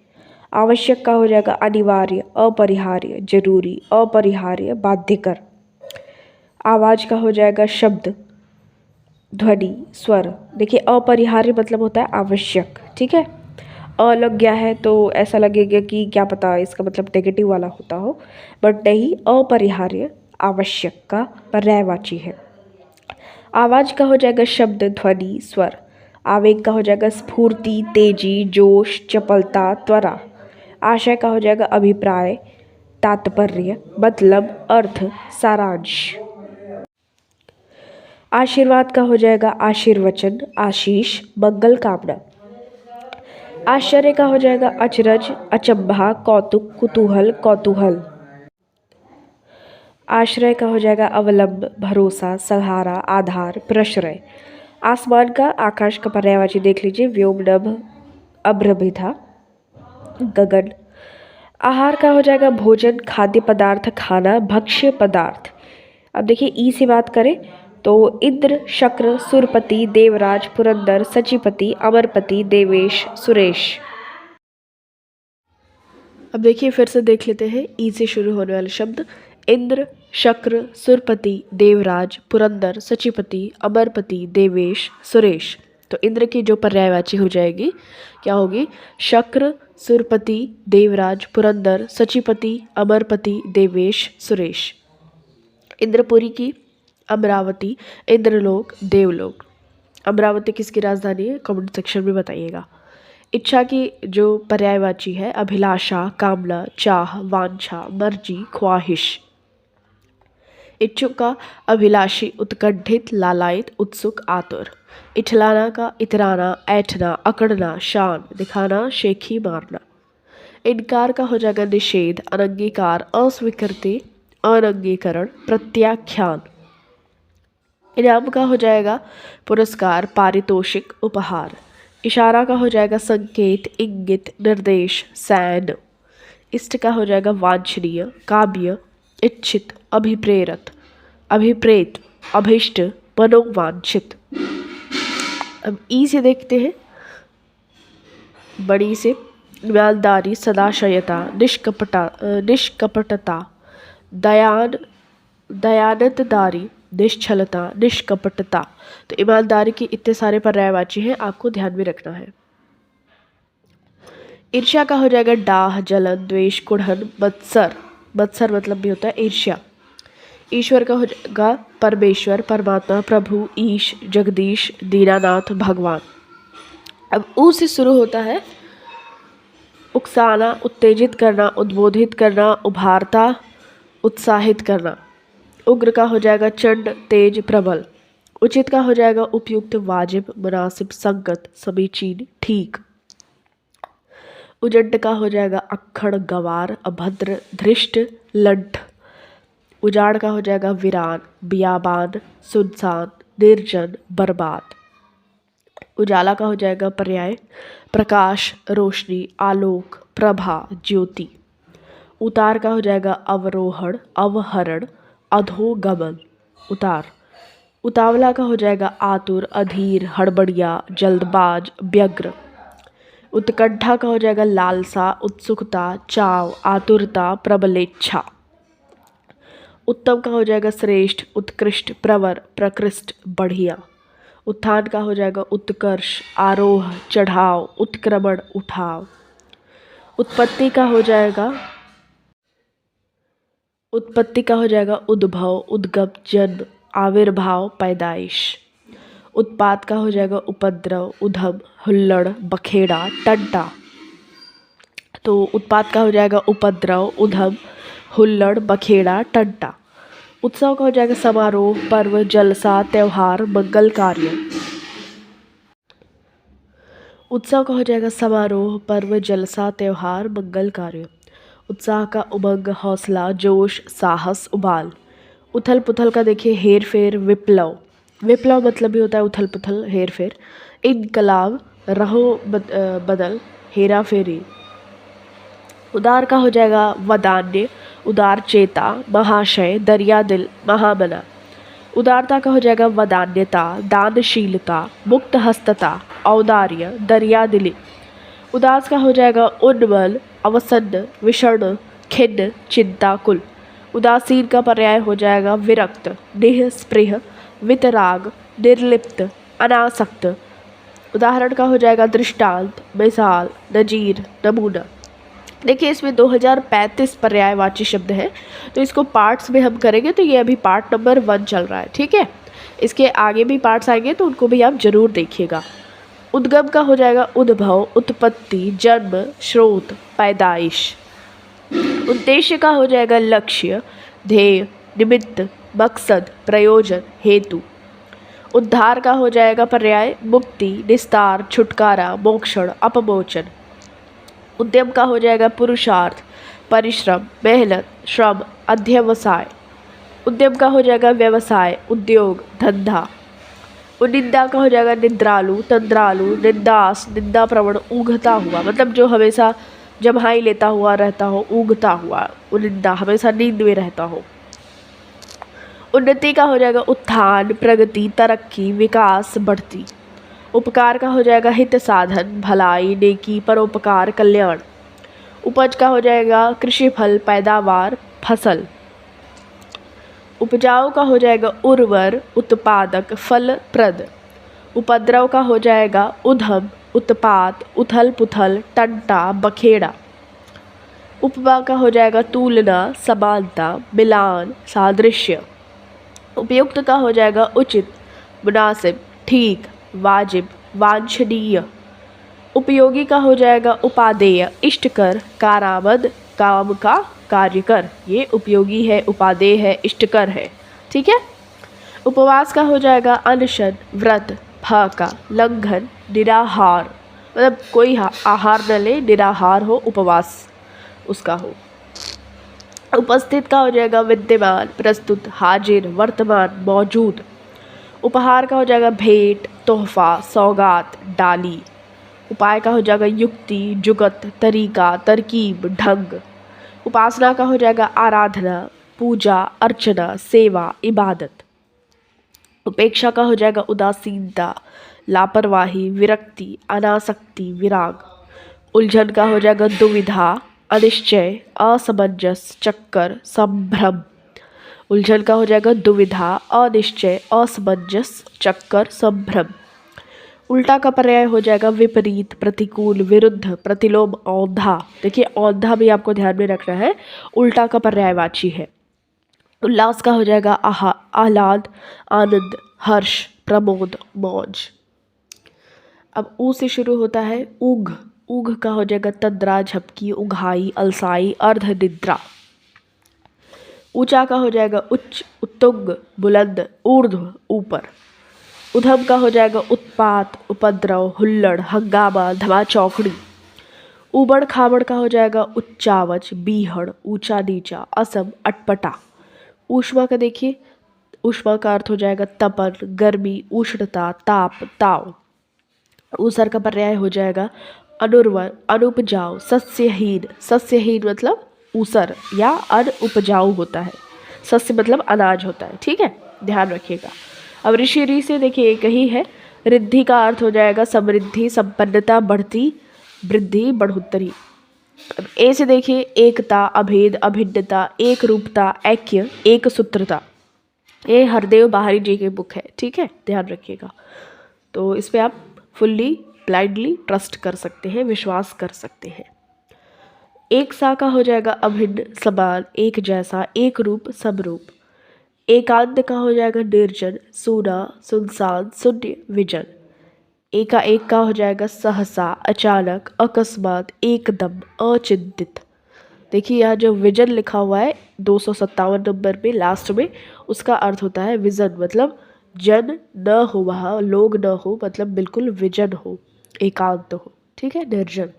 आवश्यक का हो जाएगा अनिवार्य, अपरिहार्य, जरूरी, अपरिहार्य, बाध्यकर। आवाज का हो जाएगा शब्द, ध्वनि, स्वर। देखिए अपरिहार्य मतलब होता है आवश्यक। ठीक है। अ लग गया है तो ऐसा लगेगा कि क्या पता इसका मतलब नेगेटिव वाला होता हो, बट नहीं, अपरिहार्य आवश्यक का पर्यायवाची है। आवाज का हो जाएगा शब्द, ध्वनि, स्वर। आवेग का हो जाएगा स्फूर्ति, तेजी, जोश, चपलता, त्वरा। आशय का हो जाएगा अभिप्राय, तात्पर्य, मतलब, अर्थ, सारांश। आशीर्वाद का हो जाएगा आशीर्वचन, आशीष, मंगल कामना। आश्चर्य का हो जाएगा अचरज, अचंभा, कौतुक, कुतूहल, कौतूहल। आश्रय का हो जाएगा अवलंब, भरोसा, सहारा, आधार, प्रश्रय। आसमान का, आकाश का पर्यायवाची देख लीजिए, व्योमनभ, अभ्रमिथा, गगन। आहार का हो जाएगा भोजन, खाद्य पदार्थ, खाना, भक्ष्य पदार्थ। अब देखिए ई से बात करें तो इंद्र, शक्र, सुरपति, देवराज, पुरंदर, सचिपति, अमरपति, देवेश, सुरेश। अब देखिए फिर से देख लेते हैं ई से शुरू होने वाले शब्द। इंद्र, शक्र, सुरपति, देवराज, पुरंदर, सचिपति, अमरपति, देवेश, सुरेश। तो इंद्र की जो पर्यायवाची हो जाएगी क्या होगी? शक्र, सुरपति, देवराज, पुरंदर, सचिपति, अमरपति, देवेश, सुरेश। इंद्रपुरी की अमरावती, इंद्रलोक, देवलोक। अमरावती किसकी राजधानी है? कमेंट सेक्शन में बताइएगा। इच्छा की जो पर्यायवाची है अभिलाषा, कामना, चाह, वांछा, मर्जी, ख्वाहिश। इच्छुक का अभिलाषी, उत्कंठित, लालायित, उत्सुक, आतुर। इठलाना का इतराना, ऐठना, अकड़ना, शान, दिखाना, शेखी मारना। इनकार का हो जाएगा निषेध, अनंगीकार, अस्वीकृति, अनंगीकरण, प्रत्याख्यान। इनाम का हो जाएगा पुरस्कार, पारितोषिक, उपहार। इशारा का हो जाएगा संकेत, इंगित, निर्देश, सैन। इष्ट का हो जाएगा वांछनीय, काव्य, इच्छित, अभिप्रेरत, अभिप्रेत, अभिष्ट, मनोवांछित। अब ई से देखते हैं, बड़ी से ईमानदारी, सदाशयता, निष्कपटता, दयानतदारी, निश्चलता, निष्कपटता। तो ईमानदारी की इतने सारे पर्यायवाची हैं, आपको ध्यान में रखना है। ईर्ष्या का हो जाएगा डाह, जलन, द्वेष, कुढ़न, मत्सर। मत्सर मतलब भी होता है ईर्ष्या। ईश्वर का हो जाएगा परमेश्वर, परमात्मा, प्रभु, ईश, जगदीश, दीनानाथ, भगवान। अब ऊ से शुरू होता है उकसाना, उत्तेजित करना, उद्बोधित करना, उभारता, उत्साहित करना। उग्र का हो जाएगा चंड, तेज, प्रबल। उचित का हो जाएगा उपयुक्त, वाजिब, मुनासिब, संगत, समीचीन, ठीक। उजड्ड का हो जाएगा अक्खड़, गवार, अभद्र, धृष्ट, लड्ढ। उजाड़ का हो जाएगा वीरान, बियाबान, सुनसान, निर्जन, बर्बाद। उजाला का हो जाएगा पर्याय प्रकाश, रोशनी, आलोक, प्रभा, ज्योति। उतार का हो जाएगा अवरोहण, अवहरण, अधोगमन, उतार। उतावला का हो जाएगा आतुर, अधीर, हड़बड़िया, जल्दबाज, व्यग्र। उत्कंठा का हो जाएगा लालसा, उत्सुकता, चाव, आतुरता, प्रबलेच्छा। उत्तम का हो जाएगा श्रेष्ठ, उत्कृष्ट, प्रवर, प्रकृष्ट, बढ़िया। उत्थान का हो जाएगा उत्कर्ष, आरोह, चढ़ाव, उत्क्रमण, उठाव। उत्पत्ति का हो जाएगा उद्भव, उद्गम, जन्म, आविर्भाव, पैदाइश। उत्पात का हो जाएगा उपद्रव, उधम, हुल्लड़, बखेड़ा, टंटा। तो उत्पात का हो जाएगा उपद्रव, उधम, हुल्लड़, बखेड़ा, टंटा। उत्सव का हो जाएगा समारोह, पर्व, जलसा, त्योहार, मंगल कार्य। उत्सव का हो जाएगा समारोह, पर्व, जलसा, त्योहार, मंगल कार्य। उत्साह का उमंग, हौसला, जोश, साहस, उबाल। उथल पुथल का देखिए हेर फेर, विप्लव। विप्लव मतलब भी होता है उथल पुथल, हेर फेर। इनकलाब, रहो बदल, हेरा फेरी। उदार का हो जाएगा वदान्य, उदार चेता, महाशय, दरिया दिल, महामना। उदारता का हो जाएगा वदान्यता, दानशीलता, मुक्त हस्तता, औदार्य, दरिया दिली। उदास का हो जाएगा उन्मल, अवसन्न, विषण, खिन्न, चिंता, कुल। उदासीन का पर्याय हो जाएगा विरक्त, निह, स्पृह, वितराग, निर्लिप्त, अनासक्त। उदाहरण का हो जाएगा दृष्टांत, मिसाल, नजीर, नमूना। देखिए इसमें 2035 पर्यायवाची शब्द है, तो इसको पार्ट्स में हम करेंगे, तो ये अभी पार्ट नंबर 1 चल रहा है, ठीक है। इसके आगे भी पार्ट्स आएंगे तो उनको भी आप जरूर देखिएगा। उद्गम का हो जाएगा उद्भव, उत्पत्ति, जन्म, स्रोत, पैदाइश। उद्देश्य का हो जाएगा लक्ष्य, ध्येय, निमित्त, मकसद, प्रयोजन, हेतु। उद्धार का हो जाएगा पर्याय मुक्ति, निस्तार, छुटकारा, मोक्षण, अपमोचन। उद्यम का हो जाएगा पुरुषार्थ, परिश्रम, मेहनत, श्रम, अध्यवसाय। उद्यम का हो जाएगा व्यवसाय, उद्योग, धंधा। निंदा का हो जाएगा निद्रालु, तंद्रालु, निंदास, निंदा प्रवण, ऊँघता हुआ, मतलब जो हमेशा जम्हाई लेता हुआ रहता हो, ऊँघता हुआ। निंदा हमेशा नींद में रहता हो। उन्नति का हो जाएगा उत्थान, प्रगति, तरक्की, विकास, बढ़ती। उपकार का हो जाएगा हित साधन, भलाई, नेकी, परोपकार, कल्याण। उपज का हो जाएगा कृषि फल, पैदावार, फसल। उपजाऊ का हो जाएगा उर्वर, उत्पादक, फलप्रद। उपद्रव का हो जाएगा उधम, उत्पात, उथल पुथल, टंटा, बखेड़ा। उपमा का हो जाएगा तुलना, समानता, मिलान, सादृश्य। उपयुक्त का हो जाएगा उचित, मुनासिब, ठीक, वाजिब, वांछनीय। उपयोगी का हो जाएगा उपादेय, इष्टकर, कारामद, काम का, कार्यकर। ये उपयोगी है, उपादेय है, इष्टकर है। ठीक है। उपवास का हो जाएगा अनशन, व्रत, फाका, लंघन, निराहार, मतलब कोई आहार न ले, निराहार हो, उपवास उसका हो। उपस्थित का हो जाएगा विद्यमान, प्रस्तुत, हाजिर, वर्तमान, मौजूद। उपहार का हो जाएगा भेंट, तोहफा, सौगात, डाली। उपाय का हो जाएगा युक्ति, जुगत, तरीका, तरकीब, ढंग। उपासना का हो जाएगा आराधना, पूजा, अर्चना, सेवा, इबादत। उपेक्षा का हो जाएगा उदासीनता, लापरवाही, विरक्ति, अनासक्ति, विराग। उलझन का हो जाएगा दुविधा, अनिश्चय, असमंजस, चक्कर, संभ्रम। उलझन का हो जाएगा दुविधा, अनिश्चय, असमंजस, चक्कर, संभ्रम। उल्टा का पर्याय हो जाएगा विपरीत, प्रतिकूल, विरुद्ध, प्रतिलोम, औंधा। देखिए औंधा भी आपको ध्यान में रखना है, उल्टा का पर्यायवाची है। उल्लास का हो जाएगा आह्लाद, आनंद, हर्ष, प्रमोद, मौज। अब ऊ से शुरू होता है ऊघ। ऊघ का हो जाएगा तंद्रा, झपकी, उघाई, अलसाई, अर्ध निद्रा। ऊंचा का हो जाएगा उच्च, उत्तुंग, बुलंद, ऊर्ध्व, ऊपर। उधम का हो जाएगा उत्पात, उपद्रव, हुल्लड़, हंगामा, धमाचौकड़ी। उबड़ खाबड़ का हो जाएगा उच्चावच, बीहड़, ऊंचा नीचा, असम, अटपटा। ऊष्मा का देखिए, ऊष्मा का अर्थ हो जाएगा तपन, गर्मी, उष्णता, ताप, ताव। ऊसर का पर्याय हो जाएगा अनुर्वर, अनुपजाऊ, सस्यहीन। सस्यहीन मतलब ऊसर या अनुपजाऊ होता है, सस्य मतलब अनाज होता है। ठीक है, ध्यान रखिएगा। अब ऋषि ऋ से देखिए एक ही है। रिद्धि का अर्थ हो जाएगा समृद्धि, संपन्नता, बढ़ती, वृद्धि, बढ़ोतरी। अब ए से देखिए एकता, अभेद, अभिन्नता, एक रूपता, ऐक्य, एक सूत्रता। ये हरदेव बाहरी जी की बुक है। ठीक है, ध्यान रखिएगा। तो इस पर आप फुल्ली ब्लाइंडली ट्रस्ट कर सकते हैं, विश्वास कर सकते हैं। एक सा का हो जाएगा अभिन्न, समान, एक जैसा, एक रूप, सब रूप। एकांत का हो जाएगा निर्जन, सूना, सुनसान, शून्य, विजन। एक का हो जाएगा सहसा, अचानक, अकस्मात, एकदम, अचिंतित। देखिए यहाँ जो विजन लिखा हुआ है 257 नंबर में लास्ट में, उसका अर्थ होता है विजन, मतलब जन न हो, वहाँ लोग न हो, मतलब बिल्कुल विजन हो, एकांत हो। ठीक है, निर्जन।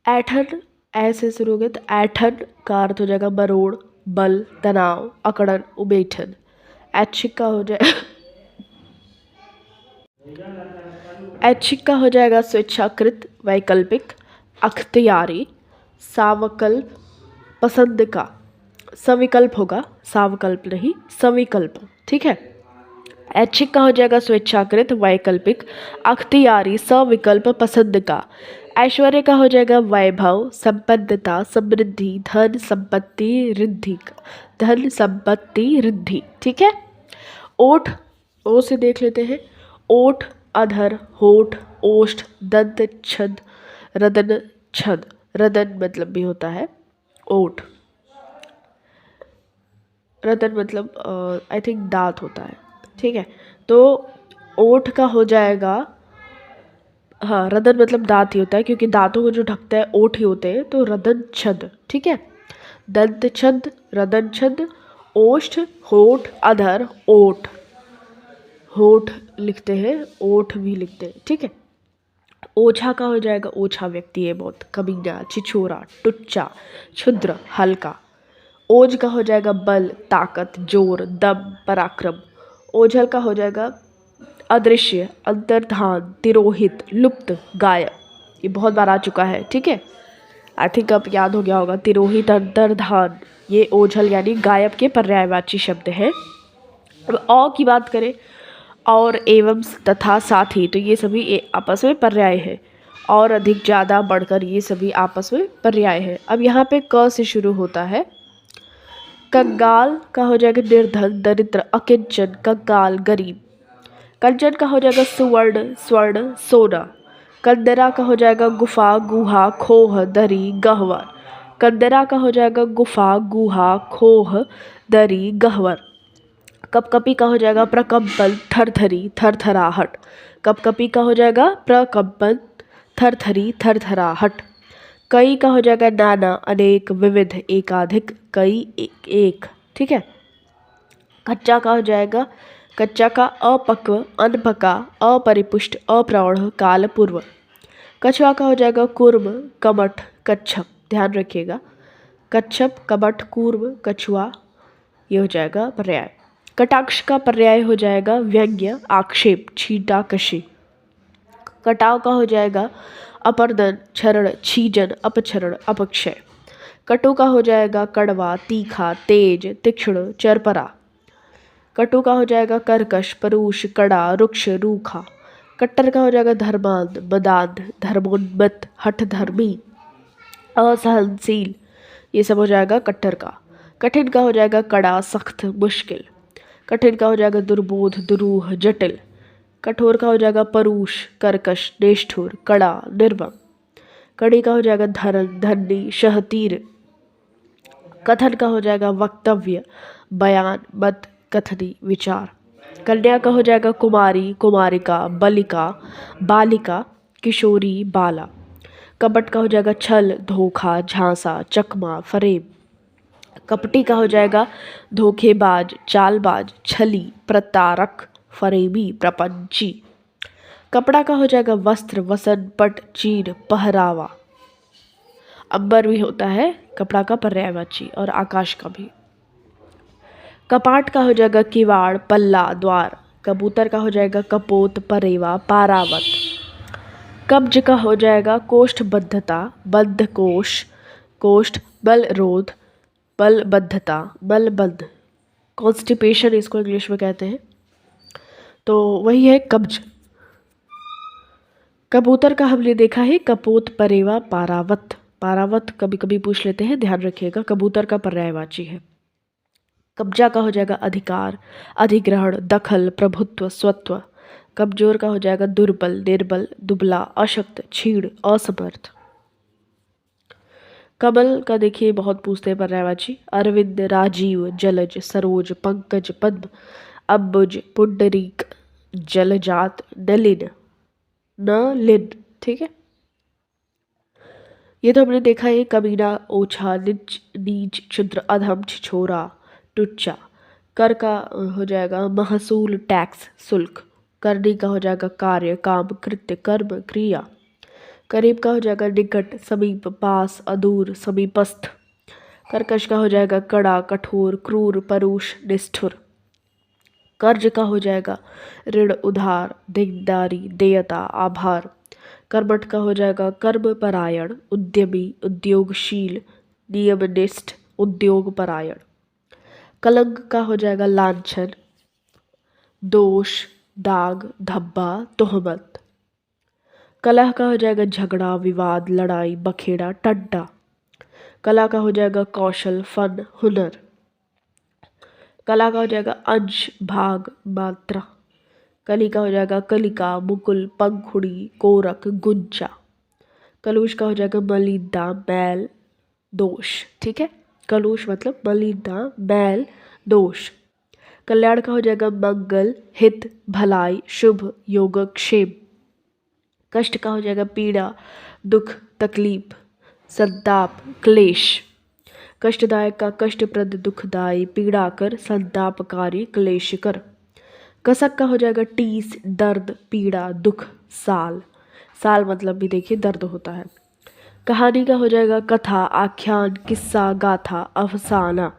ऐठन, ऐसे शुरू हो गए तो ऐठन का अर्थ हो जाएगा मरोड़, बल, तनाव, अकड़न, उबेठन। ऐच्छिक का हो जाएगा ऐच्छिक का हो जाएगा स्वेच्छाकृत, वैकल्पिक, अख्तियारी, सावकल्प, पसंद का। सविकल्प होगा, सावकल्प नहीं, सविकल्प। ठीक है। ऐच्छिक का हो जाएगा स्वेच्छाकृत, वैकल्पिक, अख्तियारी, सविकल्प, पसंद का। ऐश्वर्य का हो जाएगा वैभव, संपन्नता, समृद्धि, धन संपत्ति, रिद्धि, धन संपत्ति, रिद्धि। ठीक है। ओठ, ओ से देख लेते हैं। ओठ, अधर, होठ, ओष्ठ, दंत, छद, रदन, छद। रदन मतलब भी होता है ओठ। रदन मतलब आई थिंक दांत होता है। ठीक है, तो ओठ का हो जाएगा, हाँ रदन मतलब दांत ही होता है, क्योंकि दांतों को जो ढकता है ओठ ही होते हैं, तो रदन छद। ठीक है, दंत छद, रदन छद, ओष्ठ, होठ, अधर, ओठ। होठ लिखते हैं, ओठ भी लिखते हैं, ठीक है। ओछा का हो जाएगा ओछा व्यक्ति है बहुत, कमीना, छिछोरा, टुच्चा, क्षुद्र, हल्का। ओज का हो जाएगा बल, ताकत, जोर, दम, पराक्रम। ओझल का हो जाएगा अदृश्य, अंतर्धान, तिरोहित, लुप्त, गायब। ये बहुत बार आ चुका है, ठीक है। आई थिंक अब याद हो गया होगा। तिरोहित, अंतर्धान, ये ओझल यानी गायब के पर्यायवाची शब्द है। अब औ की बात करें, और, एवं, तथा, साथ ही, तो ये सभी आपस में पर्याय है। और, अधिक, ज़्यादा, बढ़कर, ये सभी आपस में पर्याय है। अब यहाँ पे क से शुरू होता है। कंगाल का हो जाएगा निर्धन, दरिद्र, अकिंचन, कंगाल, गरीब। कंचन का हो जाएगा सुवर्ण, स्वर्ण, सोना। कंदरा का हो जाएगा गुफा, गुहा, खोह, दरी, गहवर। कंदरा का हो जाएगा गुफा, गुहा, खोह, दरी, गहवर। कपकपी का हो जाएगा प्रकम्पन, थरथरी, थरथराहट। कपकपी का हो जाएगा प्रकम्पन, थरथरी, थरथराहट। कई का हो जाएगा नाना, अनेक, विविध, एकाधिक, कई, एक, ठीक है। कच्चा का हो जाएगा कच्चा का अपक्व, अनपका, अपरिपुष्ट, अप्रौढ़, कालपूर्व। कछुआ का हो जाएगा कुर्म, कमठ, कच्छप। ध्यान रखिएगा, कच्छप, कमठ, कूर्म, कछुआ, ये हो जाएगा पर्याय। कटाक्ष का पर्याय हो जाएगा व्यंग्य, आक्षेप, छींटा, कशी। कटाव का हो जाएगा अपरदन, क्षरण, छीजन, अपक्षरण, अपक्षय। कटु का हो जाएगा कड़वा, तीखा, तेज, तीक्ष्ण, चरपरा। कटु का हो जाएगा कर्कश, परुष, कड़ा, रुक्ष, रूखा। कट्टर का हो जाएगा धर्मांध, मदांध, धर्मोन्मत्त, हठधर्मी, असहनशील, ये सब हो जाएगा कट्टर का। कठिन का हो जाएगा कड़ा, सख्त, मुश्किल। कठिन का हो जाएगा दुर्बोध, दुरूह, जटिल। कठोर का हो जाएगा परुष, कर्कश, निष्ठुर, कड़ा, निर्मम। कड़ी का हो जाएगा धरन, धन्नी, शहतीर। कथन का हो जाएगा वक्तव्य, बयान, मत, कथनी, विचार। कन्या का हो जाएगा कुमारी, कुमारिका, बलिका, बालिका, किशोरी, बाला। कपट का हो जाएगा छल, धोखा, झांसा, चकमा, फरेब। कपटी का हो जाएगा धोखेबाज, चालबाज, छली, प्रतारक, फरेबी, प्रपंची। कपड़ा का हो जाएगा वस्त्र, वसन, पट, चीर, पहरावा। अंबर भी होता है कपड़ा का पर्यायवाची, और आकाश का भी। कपाट का हो जाएगा किवाड़, पल्ला, द्वार। कबूतर का हो जाएगा कपोत, परेवा, पारावत। कब्ज का हो जाएगा कोष्ठबद्धता, बद्ध कोश, कोष्ठ, बलरोध, बलबद्धता, बलबद्ध। कॉन्स्टिपेशन इसको इंग्लिश में कहते हैं, तो वही है कब्ज। कबूतर का हमने देखा है कपोत, परेवा, पारावत। पारावत कभी कभी पूछ लेते हैं, ध्यान रखिएगा, कबूतर का पर्यायवाची है। कब्जा का हो जाएगा अधिकार, अधिग्रहण, दखल, प्रभुत्व, स्वत्व। कमजोर का हो जाएगा दुर्बल, निर्बल, दुबला, अशक्त, क्षीण, असमर्थ। कमल का देखिए बहुत पूछते हैं पर्यायवाची। अरविंद, राजीव, जलज, सरोज, पंकज, पद्म, अम्बुज, पुंडरीक, जलजात, नलिन, नलिन, ठीक है। ये तो हमने देखा है कमीना, ओछा, नीच, नीच, क्षुद्र, अधम, छिछोरा, टुच्चा। कर का हो जाएगा महसूल, टैक्स, शुल्क। करनी का हो जाएगा कार्य, काम, कृत्य, कर्म, क्रिया। करीब का हो जाएगा निकट, समीप, पास, अदूर, समीपस्थ। कर्कश का हो जाएगा कड़ा, कठोर, क्रूर, परुष, निष्ठुर। कर्ज का हो जाएगा ऋण, उधार, देनदारी, देयता, आभार। कर्मठ का हो जाएगा कर्मपरायण, उद्यमी, उद्योगशील, नियमनिष्ठ, उद्योगपरायण। कलंक का हो जाएगा लांछन, दोष, दाग, धब्बा, तोहमत। कलह का हो जाएगा झगड़ा, विवाद, लड़ाई, बखेड़ा, टड्डा। कला का हो जाएगा कौशल, फन, हुनर। कला का हो जाएगा अंश, भाग, मात्रा। कली का हो जाएगा कलिका, मुकुल, पंखुड़ी, कोरक, गुंचा। कलुष का हो जाएगा मलिदा, मैल, दोष, ठीक है। कलुष मतलब मलिदा, मैल, दोष। कल्याण का हो जाएगा मंगल, हित, भलाई, शुभ, योगक्षेम। कष्ट का हो जाएगा पीड़ा, दुख, तकलीफ, संताप, क्लेश। कष्टदायक का कष्टप्रद, दुखदायी, पीड़ाकर, संतापकारी, क्लेशकर। कसक का हो जाएगा टीस, दर्द, पीड़ा, दुख, साल। साल मतलब भी देखिए दर्द होता है। कहानी का हो जाएगा कथा, आख्यान, किस्सा, गाथा, अफसाना।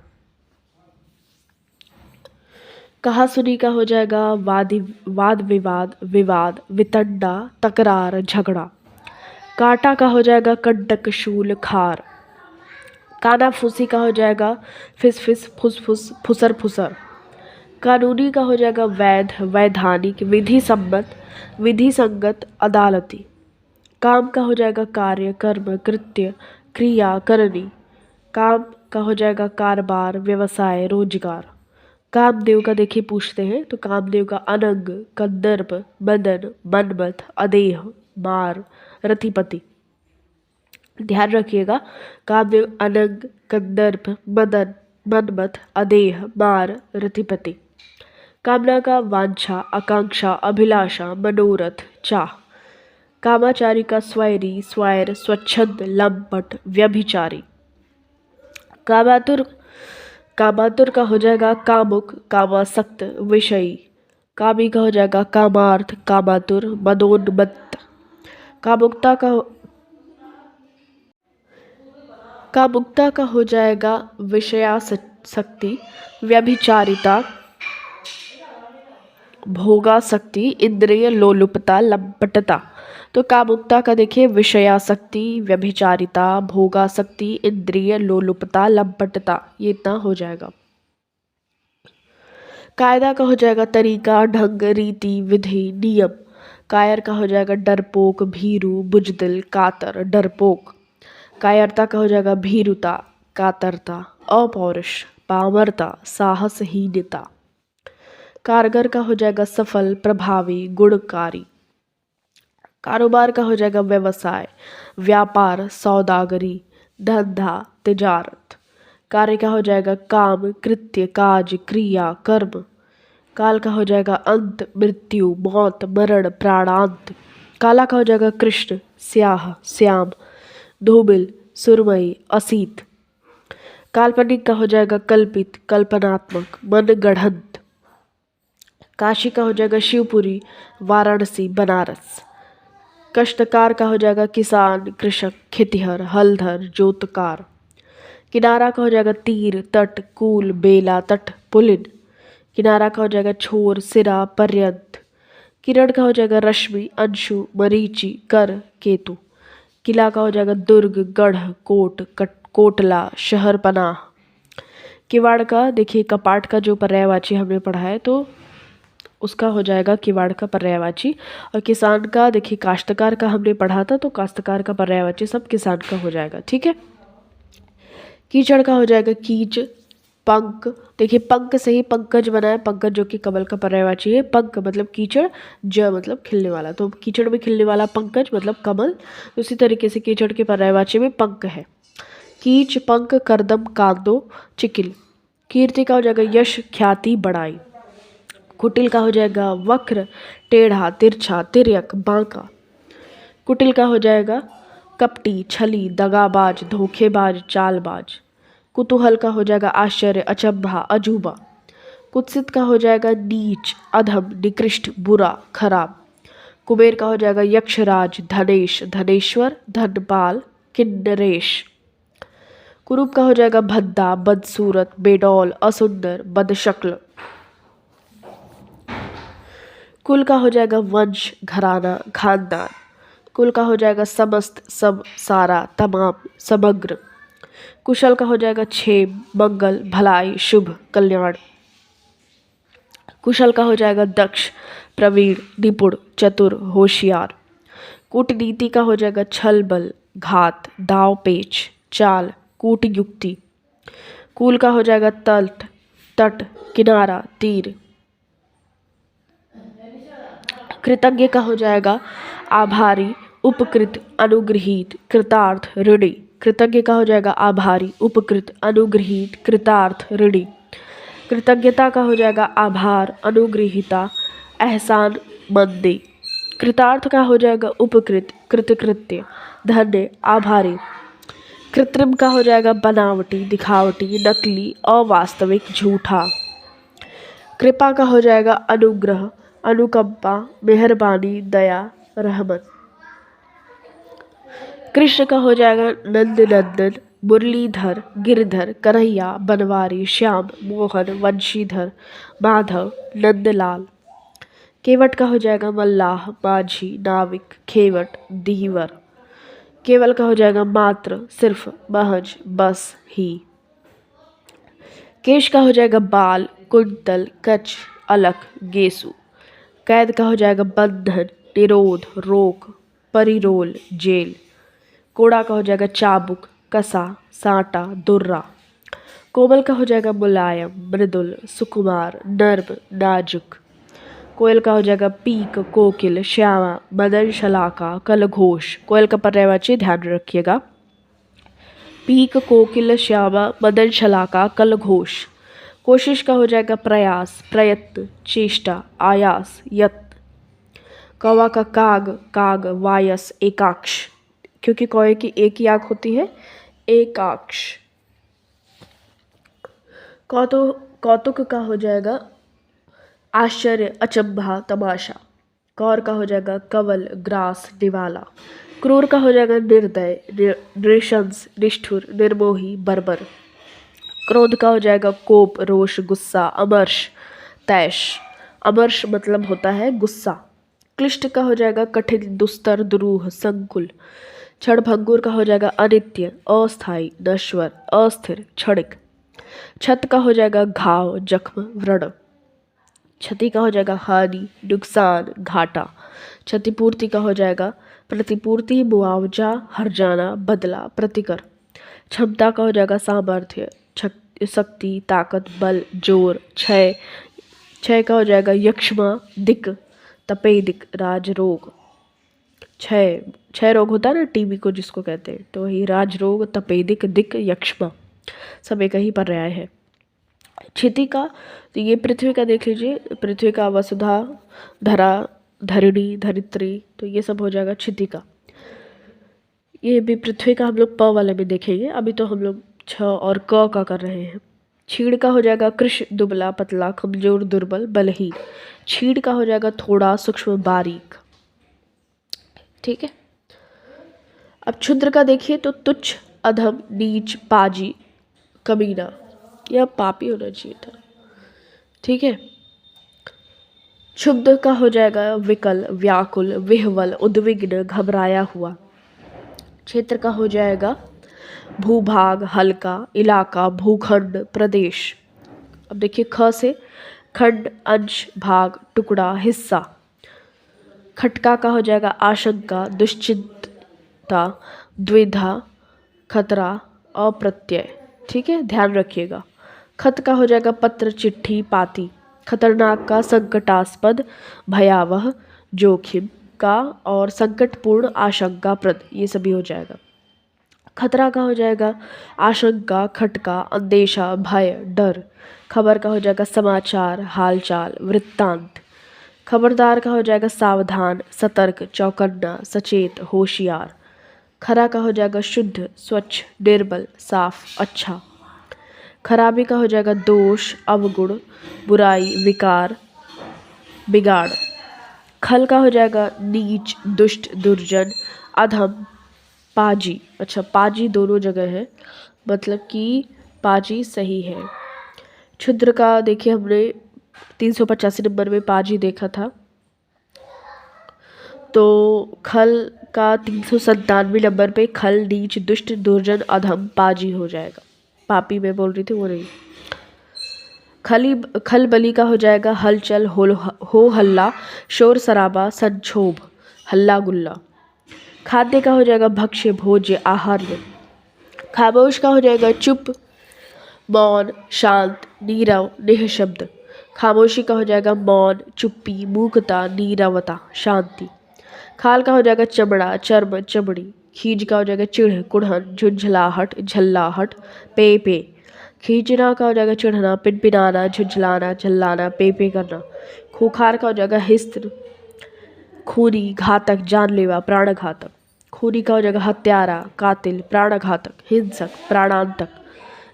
कहा सुनी का हो जाएगा वाद विवाद, विवाद, वितंडा, तकरार, झगड़ा। कांटा का हो जाएगा कंटक, शूल, खार। काना फूसी का हो जाएगा फिस फिस, फुस फुस, फुसर फुसर। कानूनी का हो जाएगा वैध, वैधानिक, विधि सम्मत, विधि संगत, अदालती। काम का हो जाएगा कार्य, कर्म, कृत्य, क्रिया, करनी। काम का हो जाएगा कारोबार, व्यवसाय, रोजगार। कामदेव का देखिए पूछते हैं तो कामदेव का अनंग, कंदर्प, मदन, मनमथ, अदेह, मार, रतिपति। ध्यान रखिएगा, कामदेव अनंग, कंदर्प, मदन, मनमथ, अदेह, मार, रतिपति। कामना का वांछा, आकांक्षा, अभिलाषा, मनोरथ, चाह। कामाचारी का स्वैरी, स्वैर, स्वच्छंद, लंपट, व्यभिचारी। कामातुर कामातुर का हो जाएगा कामुक, कामासक्त, विषयी। कामी का हो जाएगा कामार्थ, कामातुर, मदोन्मत्त। कामुकता का कामुकता का हो जाएगा विषयासक्ति, व्यभिचारिता, भोगासक्ति, इंद्रिय लोलुपता, लंपटता। तो कामुकता का देखिए विषयासक्ति, व्यभिचारिता, भोगासक्ति, इंद्रिय लोलुपता, लंपटता, ये इतना हो जाएगा। कायदा का हो जाएगा तरीका, ढंग, रीति, विधि, नियम। कायर का हो जाएगा डरपोक, भीरू, बुजदिल, कातर, डरपोक। कायरता का हो जाएगा भीरुता, कातरता, अपौरुष, पामरता, साहसहीनता। कारगर का हो जाएगा सफल, प्रभावी, गुणकारी। कारोबार का हो जाएगा व्यवसाय, व्यापार, सौदागरी, धंधा, तिजारत। कार्य का हो जाएगा काम, कृत्य, काज, क्रिया, कर्म। काल का हो जाएगा अंत, मृत्यु, मौत, मरण, प्राणांत। काला का हो जाएगा कृष्ण, स्याह, श्याम, धूमिल, सुरमई, असीत। काल्पनिक का हो जाएगा कल्पित, कल्पनात्मक, मनगढ़ंत। काशी का हो जाएगा शिवपुरी, वाराणसी, बनारस। कष्टकार का हो जाएगा किसान, कृषक, खेतिहर, हलधर, जोतकार। किनारा का हो जाएगा तीर, तट, कूल, बेला, तट, पुलिन। किनारा का हो जाएगा छोर, सिरा, पर्यंत। किरण का हो जाएगा रश्मि, अंशु, मरीचि, कर, केतु। किला का हो जाएगा दुर्ग, गढ़, कोट, कोटला, शहर, पनाह। किवाड़ का देखिए कपाट का जो पर्यायवाची हमने पढ़ा है तो उसका हो जाएगा किवाड़ का पर्यायवाची। और किसान का देखिए काश्तकार का हमने पढ़ा था तो काश्तकार का पर्यायवाची सब किसान का हो जाएगा, ठीक है। कीचड़ का हो जाएगा कीच, पंक। देखिए पंक से ही पंकज बना है, पंकज जो कि कमल का पर्यायवाची है। पंक मतलब कीचड़, ज मतलब खिलने वाला, तो कीचड़ में खिलने वाला पंकज मतलब कमल। उसी तरीके से कीचड़ के पर्यायवाची में पंक है। कीच, पंक, करदम, कांदो, चिकिल। कीर्ति का हो जाएगा यश, ख्याति, बड़ाई। कुटिल का हो जाएगा वक्र, टेढ़ा, तिरछा, तिर्यक, बांका। कुटिल का हो जाएगा कपटी, छली, दगाबाज, धोखेबाज, चालबाज। कुतूहल का हो जाएगा आश्चर्य, अचंभा, अजूबा। कुत्सित का हो जाएगा नीच, अधम, निकृष्ट, बुरा, खराब। कुबेर का हो जाएगा यक्षराज, धनेश, धनेश्वर, धनपाल, किन्नरेश। कुरूप का हो जाएगा भद्दा, बदसूरत, बेडौल, असुंदर, बदशक्ल। कुल का हो जाएगा वंश, घराना, खानदान। कुल का हो जाएगा समस्त, सब, सारा, तमाम, समग्र। कुशल का हो जाएगा क्षेम, मंगल, भलाई, शुभ, कल्याण। कुशल का हो जाएगा दक्ष, प्रवीण, निपुण, चतुर, होशियार। कूटनीति का हो जाएगा छल, बल, घात, दाव पेच, चाल, कूटयुक्ति। कूल का हो जाएगा तट, तट, किनारा, तीर। कृतज्ञ का हो जाएगा आभारी, उपकृत, अनुग्रहीत, कृतार्थ, ऋणी। कृतज्ञ का हो जाएगा आभारी, उपकृत, अनुग्रहीत, कृतार्थ, ऋणी। कृतज्ञता का हो जाएगा आभार, अनुग्रहिता, एहसान मंदी। कृतार्थ का हो जाएगा उपकृत, कृतकृत्य, धन्य, आभारी। कृत्रिम का हो जाएगा बनावटी, दिखावटी, नकली, अवास्तविक, झूठा। कृपा का हो जाएगा अनुग्रह, अनुकंपा, मेहरबानी, दया, रहमत। कृष्ण का हो जाएगा नंद नंदन, मुरलीधर, गिरधर, कन्हैया, बनवारी, श्याम, मोहन, वंशीधर, माधव, नंदलाल। केवट का हो जाएगा मल्लाह, माझी, नाविक, खेवट, धीवर। केवल का हो जाएगा मात्र, सिर्फ, महज, बस, ही। केश का हो जाएगा बाल, कुंतल, कच, अलख, गेसु। कैद का हो जाएगा बंधन, निरोध, रोक, परिरोल, जेल। कोड़ा का हो जाएगा चाबुक, कसा, साटा, दुर्रा। कोमल का हो जाएगा मुलायम, मृदुल, सुकुमार, नर्म, नाजुक। कोयल का हो जाएगा पीक, कोकिल, श्यामा, मदन शलाका, कलघोष। कोयल का पर्यायवाची ध्यान रखिएगा। पीक, कोकिल, श्यामा, मदन शलाका, कलघोष। कोशिश का हो जाएगा प्रयास, प्रयत्न, चेष्टा, आयास, यत्न। कौवा का काग, काग, वायस, एकाक्ष, क्योंकि कौवे की एक ही आंख होती है, एकाक्ष। कौतुक का हो जाएगा आश्चर्य, अचंभा, तमाशा। कौर का हो जाएगा कवल, ग्रास, निवाला। क्रूर का हो जाएगा निर्दय, नृशंस, निष्ठुर, निर्मोही, बर्बर। क्रोध का हो जाएगा कोप, रोष, गुस्सा, अमर्ष, तैश। अमर्ष मतलब होता है गुस्सा। क्लिष्ट का हो जाएगा कठिन, दुस्तर, दुरूह, संकुल। क्षणभंगुर का हो जाएगा अनित्य, अस्थायी, नश्वर, अस्थिर, क्षणिक। छत का हो जाएगा घाव, जख्म, व्रण। क्षति का हो जाएगा हानि, नुकसान, घाटा। क्षतिपूर्ति का हो जाएगा प्रतिपूर्ति, मुआवजा, हर्जाना, बदला, प्रतिकर। क्षमता का हो जाएगा सामर्थ्य, शक्ति, ताकत, बल, जोर। क्षय का हो जाएगा यक्ष्मा, दिक, तपेदिक, राज रोग। क्षय रोग होता है ना, टीबी को जिसको कहते हैं, तो वही राज रोग, तपेदिक, दिक, यक्ष्मा सब एक ही पर्याय है। क्षिति का, तो ये पृथ्वी का देख लीजिए, पृथ्वी का वसुधा, धरा, धरिणी, धरित्री, तो ये सब हो जाएगा क्षिति का। ये भी पृथ्वी का हम लोग प वाले में देखेंगे, अभी तो हम लोग छ और क का कर रहे हैं। छीड़ का हो जाएगा कृश, दुबला, पतला, कमजोर, दुर्बल, बलहीन। छीड़ का हो जाएगा थोड़ा, सूक्ष्म, बारीक। ठीक है। अब क्षुद्र का देखिए तो तुच्छ, अधम, नीच, पाजी, कमीना, यह पापी होना चाहिए था। ठीक है। क्षुब्ध का हो जाएगा विकल, व्याकुल, विह्वल, उद्विग्न, घबराया हुआ। क्षेत्र का हो जाएगा भूभाग, हल्का, इलाका, भूखंड, प्रदेश। अब देखिए ख से खंड, अंश, भाग, टुकड़ा, हिस्सा। खटका का हो जाएगा आशंका, दुश्चिंता, द्विधा, खतरा, अप्रत्यय। ठीक है, ध्यान रखिएगा। खत का हो जाएगा पत्र, चिट्ठी, पाती। खतरनाक का संकटास्पद, भयावह, जोखिम का और संकटपूर्ण, आशंकाप्रद, ये सभी हो जाएगा। खतरा का हो जाएगा आशंका, खटका, अंदेशा, भय, डर। खबर का हो जाएगा समाचार, हालचाल, वृत्तांत। खबरदार का हो जाएगा सावधान, सतर्क, चौकन्ना, सचेत, होशियार। खरा का हो जाएगा शुद्ध, स्वच्छ, निर्मल, साफ, अच्छा। खराबी का हो जाएगा दोष, अवगुण, बुराई, विकार, बिगाड़। खल का हो जाएगा नीच, दुष्ट, दुर्जन, अधम, पाजी। अच्छा, पाजी दोनों जगह है, मतलब कि पाजी सही है। क्षुद्र का देखिए हमने 385 नंबर में पाजी देखा था, तो खल का 397 नंबर पे खल, नीच, दुष्ट, दुर्जन, अधम, पाजी हो जाएगा। पापी मैं बोल रही थी वो नहीं। खल बली का हो जाएगा हलचल, हो हल्ला, शोर शराबा, संक्षोभ, हल्ला गुल्ला। खाद्य का हो जाएगा भक्ष्य, भोज्य, आहार्य। खामोश का हो जाएगा चुप, मौन, शांत, नीरव, निःशब्द। खामोशी का हो जाएगा मौन, चुप्पी, मूकता, नीरवता, शांति। खाल का हो जाएगा चमड़ा, चर्म, चमड़ी। खींच का हो जाएगा चिढ़, कुढ़न, झुंझलाहट, झल्लाहट, पे। खींचना का हो जाएगा चिढ़ना, पिनपिनाना, झुंझलाना, झल्लाना, पे करना। खूंखार का हो जाएगा हिस्त्र, खूनी, घातक, जानलेवा, प्राणघातक। खूनी का हो जाएगा हत्यारा, कातिल, प्राणघातक, हिंसक, प्राणांतक।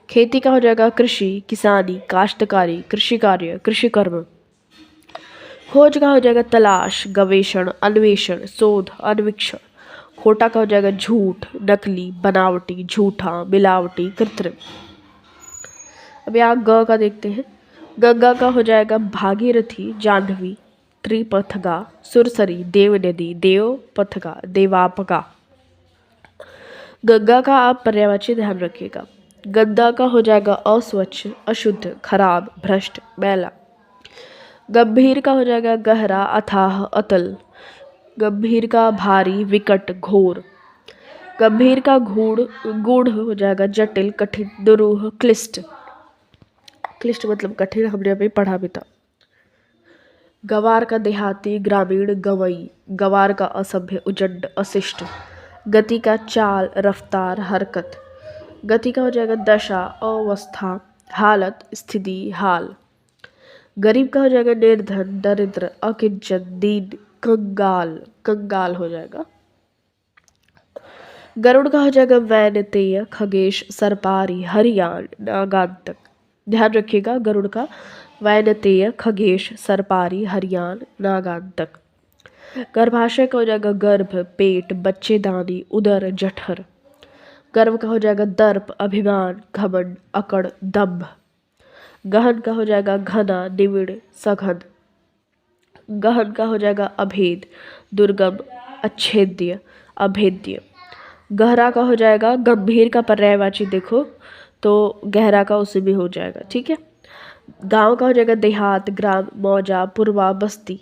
खेती का हो जाएगा कृषि, किसानी, काश्तकारी, कृषि कार्य, कृषि कर्म। खोज का हो जाएगा तलाश, गवेषण, अन्वेषण, शोध, अन्वीक्षण। खोटा का हो जाएगा झूठ, नकली, बनावटी, झूठा, मिलावटी, कृत्रिम। अब यहाँ ग का देखते हैं। गंगा का हो जाएगा भागीरथी, जाह्नवी, त्रिपथगा, सुरसरी, देव नदी, देव पथगा, देवापगा। गंगा का आप पर्यायवाची ध्यान रखिएगा। गंदा का हो जाएगा अस्वच्छ, अशुद्ध, खराब, भ्रष्ट, मैला। गंभीर का हो जाएगा गहरा, अथाह, अतल। गंभीर का भारी, विकट, घोर। गंभीर का गूढ़ गूढ़ हो जाएगा जटिल, कठिन, दुरूह, क्लिष्ट। क्लिष्ट मतलब कठिन, हमने अभी पढ़ा भी था। गवार का देहाती, ग्रामीण, गवई। गवार का असभ्य, उजड्ड, अशिष्ट। गति का चाल, रफ्तार, हरकत। गति का हो जाएगा दशा, अवस्था, हालत, स्थिति, हाल। गरीब का हो जाएगा निर्धन, दरिद्र, अकिंचन, दीन, कंगाल। कंगाल हो जाएगा। गरुड़ का हो जाएगा वैनतेय, खगेश, सरपारी, हरियाण, नागांतक। ध्यान रखिएगा गरुड़ का वैनतेय, खगेश, सरपारी, हरियाण, नागांतक। गर्भाशय का हो जाएगा गर्भ, पेट, बच्चेदानी, उदर, जठर। गर्व का हो जाएगा दर्प, अभिमान, घमंड, अकड़, दंभ। गहन का हो जाएगा घना, निविड़, सघन। गहन का हो जाएगा अभेद, दुर्गम, अच्छेद्य, अभेद्य। गहरा का हो जाएगा गंभीर का पर्यायवाची देखो तो गहरा का उसे भी हो जाएगा, ठीक है। गांव का हो जाएगा देहात, ग्राम, मौजा, पूर्वा, बस्ती।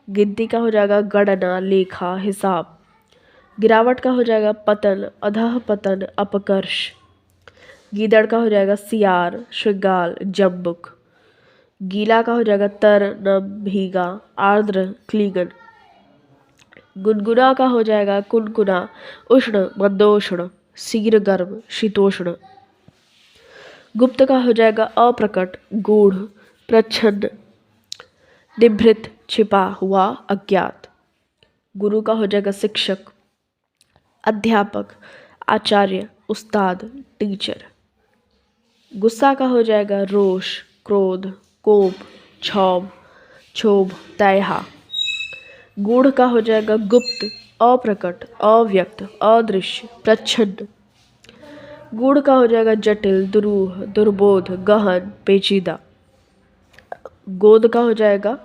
गिनती का हो जाएगा गणना, लेखा, हिसाब। गिरावट का हो जाएगा पतन, अधः पतन, अपकर्ष। गीदड़ का हो जाएगा सियार, श्रृंगाल, जम्बुक। गीला का हो जाएगा तर, नम, भीगा, आर्द्र, क्लीगन। गुनगुना का हो जाएगा कुनकुना, उष्ण, मंदोष्ण, शीर, गर्म, शीतोष्ण। गुप्त का हो जाएगा अप्रकट, गूढ़, प्रच्छन्न, निभृत, छिपा हुआ, अज्ञात। गुरु का हो जाएगा शिक्षक, अध्यापक, आचार्य, उस्ताद, टीचर। गुस्सा का हो जाएगा रोष, क्रोध, कोप, क्षोभ, क्षोभ, तैहा। गूढ़ का हो जाएगा गुप्त, अप्रकट, अव्यक्त, अदृश्य, प्रच्छन्न। गूढ़ का हो जाएगा जटिल, दुरूह, दुर्बोध, गहन, पेचीदा। गोद का हो जाएगा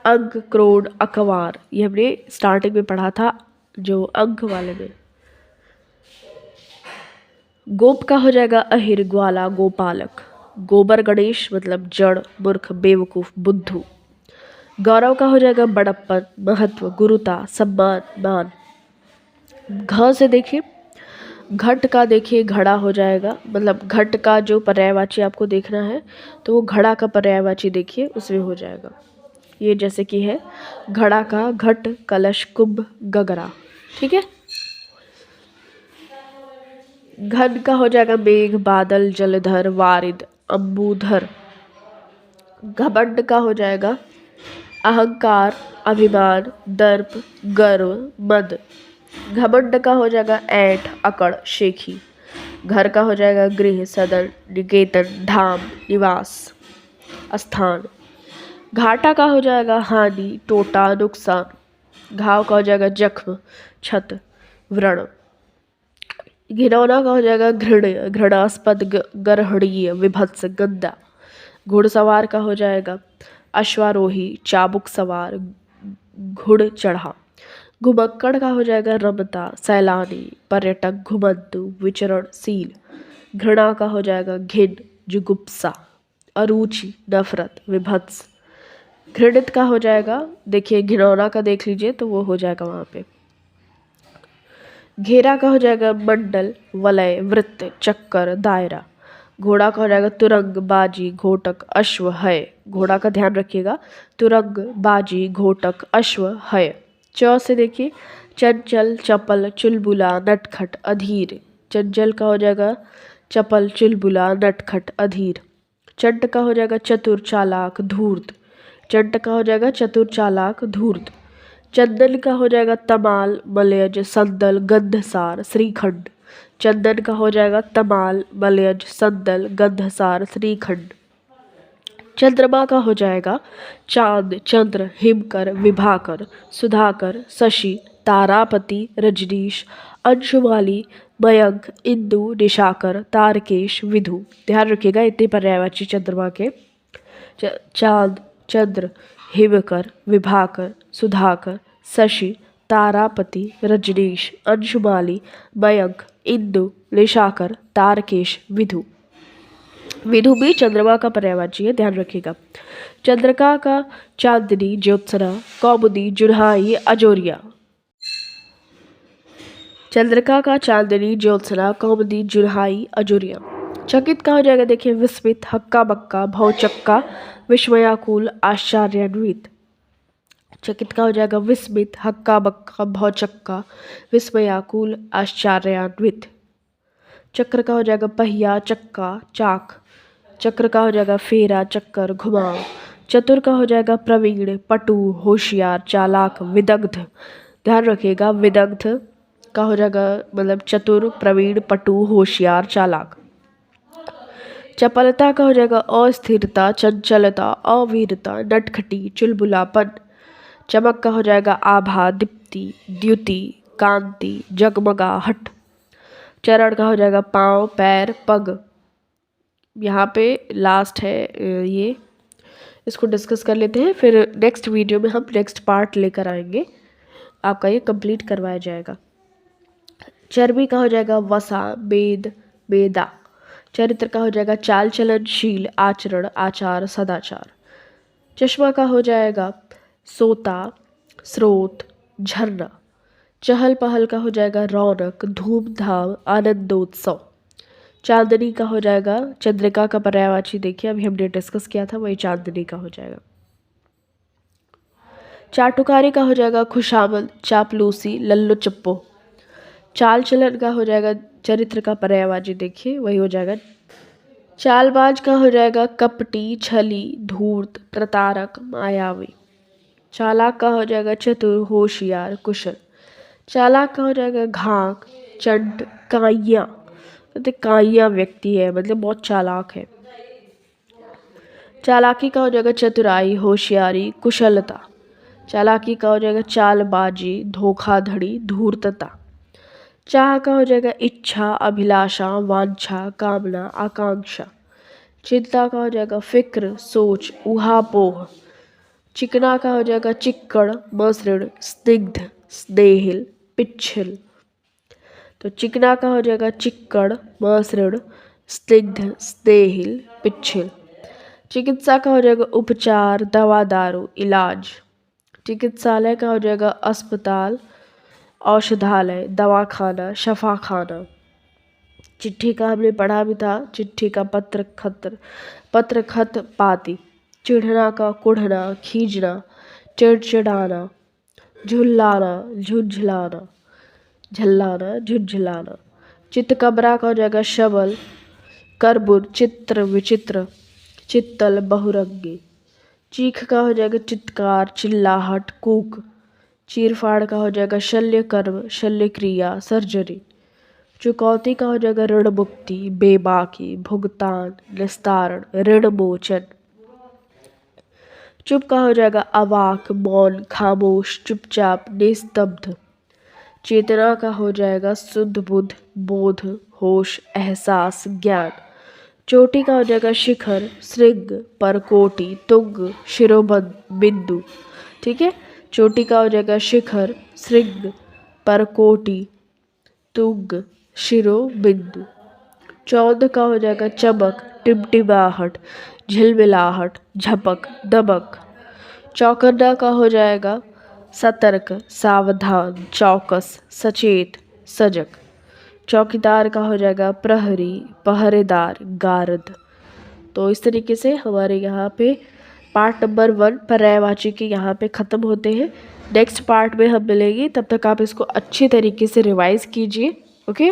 अंक, क्रोध, अकवार। ये हमने स्टार्टिंग में पढ़ा था जो अंक वाले में। गोप का हो जाएगा अहिर, ग्वाला, गोपालक। गोबर गणेश मतलब जड़, मूर्ख, बेवकूफ, बुद्धू। गौरव का हो जाएगा बड़प्पन, महत्व, गुरुता, सम्मान, मान। घ से देखिए घट का देखिए घड़ा हो जाएगा, मतलब घट का जो पर्यायवाची आपको देखना है तो वो घड़ा का पर्यायवाची देखिए उसमें हो जाएगा। ये जैसे कि है घड़ा का घट, कलश, कुंभ, गगरा, ठीक है। घन का हो जाएगा मेघ, बादल, जलधर, वारिद, अम्बूधर। घमंड का हो जाएगा अहंकार, अभिमान, दर्प, गर्व, मद। घमंड का हो जाएगा ऐंठ, अकड़, शेखी। घर का हो जाएगा गृह, सदन, निकेतन, धाम, निवास, स्थान। घाटा का हो जाएगा हानि, टोटा, नुकसान। घाव का हो जाएगा जख्म, क्षत, व्रण। घिनौना का हो जाएगा घृण्य, घृणास्पद, गर्हणीय, विभत्स, गंदा। घुड़सवार का हो जाएगा अश्वारोही, चाबुक सवार, घुड़ चढ़ा। घुमक्कड़ का हो जाएगा रमता, सैलानी, पर्यटक, घुमंतु, विचरणशील। घृणा का हो जाएगा घिन, जुगुप्सा, अरुचि, नफरत, विभत्स। घृणित का हो जाएगा देखिए घिनौना का देख लीजिए तो वो हो जाएगा वहाँ पे। घेरा का हो जाएगा मंडल, वलय, वृत्त, चक्कर, दायरा। घोड़ा का हो जाएगा तुरंग, बाजी, घोटक, अश्व, हय। घोड़ा का ध्यान रखिएगा, तुरंग, बाजी, घोटक, अश्व, हय। च से देखिए चंचल, चपल, चुलबुला, नटखट, अधीर। चंचल का हो जाएगा चपल, चुलबुला, नटखट, अधीर। चंट का हो जाएगा चतुर, चालाक, धूर्त। चंट का हो जाएगा चतुर, चालाक, धूर्त। चंदन का हो जाएगा तमाल, मलयज, संदल, गंधसार, श्रीखंड। चंदन का हो जाएगा तमाल, मलयज, संदल, गंधसार, श्रीखंड। चंद्रमा का हो जाएगा चांद, चंद्र, हिमकर, विभाकर, सुधाकर, शशि, तारापति, रजनीश, अंशुमाली, मयंक, इंदु, निशाकर, तारकेश, विधु। ध्यान रखिएगा इतने पर्यायवाची चंद्रमा के। चांद, चंद्र, हिमकर, विभाकर, सुधाकर, शशि, तारापति, रजनीश, अंशुमाली, मयंक, इंदु, निशाकर, तारकेश, विधु। विधु भी चंद्रमा का पर्यायवाची है, ध्यान रखिएगा। चंद्रिका का चांदनी, ज्योत्सना, कौमुदी, जुल्हाई, अजोरिया। चंद्रिका का चांदनी, ज्योत्सना, कौमुदी, जुल्हाई, अजोरिया। चकित का हो जाएगा देखिए विस्मित, हक्का बक्का, भौचक्का, विस्मयाकुल, आश्चर्यान्वित। चकित का हो जाएगा विस्मित, हक्का बक्का, भौचक्का, विस्मयाकुल, आश्चर्यान्वित। चक्र का हो जाएगा पहिया, चक्का, चाक। चक्र का हो जाएगा फेरा, चक्कर, घुमाव। चतुर का हो जाएगा प्रवीण, पटु, होशियार, चालाक, विदग्ध। ध्यान रखिएगा विदग्ध का हो जाएगा मतलब चतुर, प्रवीण, पटु, होशियार, चालाक। चपलता का हो जाएगा अस्थिरता, चंचलता, अवीरता, नटखटी, चुलबुलापन। चमक का हो जाएगा आभा, दीप्ति, द्युति, कांति, जगमगाहट। चरण का हो जाएगा पाँव, पैर, पग। यहाँ पे लास्ट है ये, इसको डिस्कस कर लेते हैं, फिर नेक्स्ट वीडियो में हम नेक्स्ट पार्ट लेकर आएंगे, आपका ये कंप्लीट करवाया जाएगा। चर्बी का हो जाएगा वसा, बेद, बेदा। चरित्र का हो जाएगा चाल चलन, शील, आचरण, आचार, सदाचार। चश्मा का हो जाएगा सोता, स्रोत, झरना। चहल पहल का हो जाएगा रौनक, धूमधाम, आनंदोत्सव। चांदनी का हो जाएगा चंद्रिका का पर्यायवाची, देखिए अभी हमने डिस्कस किया था, वही चांदनी का हो जाएगा। चाटुकारी का हो जाएगा खुशामद, चापलूसी, लल्लो चप्पो। चाल चलन का हो जाएगा चरित्र का पर्यायवाची, देखिए वही हो जाएगा। चालबाज का हो जाएगा कपटी, छली, धूर्त, प्रतारक, मायावी। चालाक का हो जाएगा चतुर, होशियार, कुशल। चालाक का हो जाएगा घाक, चंट, काइया। कहते काइया व्यक्ति है, मतलब बहुत चालाक है। चालाकी का हो जाएगा चतुराई, होशियारी, कुशलता। चालाकी का हो जाएगा चालबाजी, धोखाधड़ी, धूर्तता। चाह का हो जाएगा इच्छा, अभिलाषा, वांछा, कामना, आकांक्षा। चिंता का हो जाएगा फिक्र, सोच, ऊहापोह। चिकना का हो जाएगा चिक्कड़, मसृण, स्निग्ध, स्नेहिल, पिच्छिल। तो चिकना का हो जाएगा चिक्कड़, मसृण, स्निग्ध, स्नेहिल, पिच्छिल। चिकित्सा का हो जाएगा उपचार, दवा दारू, इलाज। चिकित्सालय का हो जाएगा अस्पताल, औषधालय, दवाखाना, शफाखाना। चिट्ठी का हमने पढ़ा भी था, चिट्ठी का पत्र, खत, पत्र, खत, पाती। चिढ़ना का कुढ़ना, खींचना, चिड़चिड़ाना, झुल्लाना, झुंझलाना, झल्लाना, झुंझलाना। चित्तकबरा का हो जाएगा शबल, करबुर, चित्र, विचित्र, चित्तल, बहुरंगी। चीख का हो जाएगा चित्कार, चिल्लाहट, कूक। चीरफाड़ का हो जाएगा शल्य कर्म, शल्य क्रिया, सर्जरी। चुकौती का हो जाएगा ऋण मुक्ति, बेबाकी, भुगतान, निस्तारण, ऋण मोचन। चुप का हो जाएगा अवाक, मौन, खामोश, चुपचाप, निस्तब्ध। चेतना का हो जाएगा शुद्ध बुद्ध, बोध, होश, एहसास, ज्ञान। चोटी का हो जाएगा शिखर, श्रृंग, परकोटि, तुंग, शिरोबंद, बिंदु। ठीक है, चोटी का हो जाएगा शिखर, श्रृंग, परकोटि, तुंग, शिरो, बिंदु। चौद का हो जाएगा चमक, टिमटिमाहट, झिलमिलाहट, झपक, दमक। चौकन्ना का हो जाएगा सतर्क, सावधान, चौकस, सचेत, सजग। चौकीदार का हो जाएगा प्रहरी, पहरेदार, गारद। तो इस तरीके से हमारे यहाँ पे पार्ट नंबर 1 पर्यायवाची के यहाँ पे ख़त्म होते हैं। नेक्स्ट पार्ट में हम मिलेंगे, तब तक आप इसको अच्छी तरीके से रिवाइज़ कीजिए। ओके,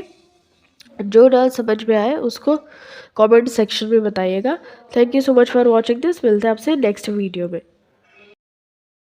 जो ना समझ में आए उसको कमेंट सेक्शन में बताइएगा। Thank you so much for watching this. मिलते हैं आपसे नेक्स्ट वीडियो में।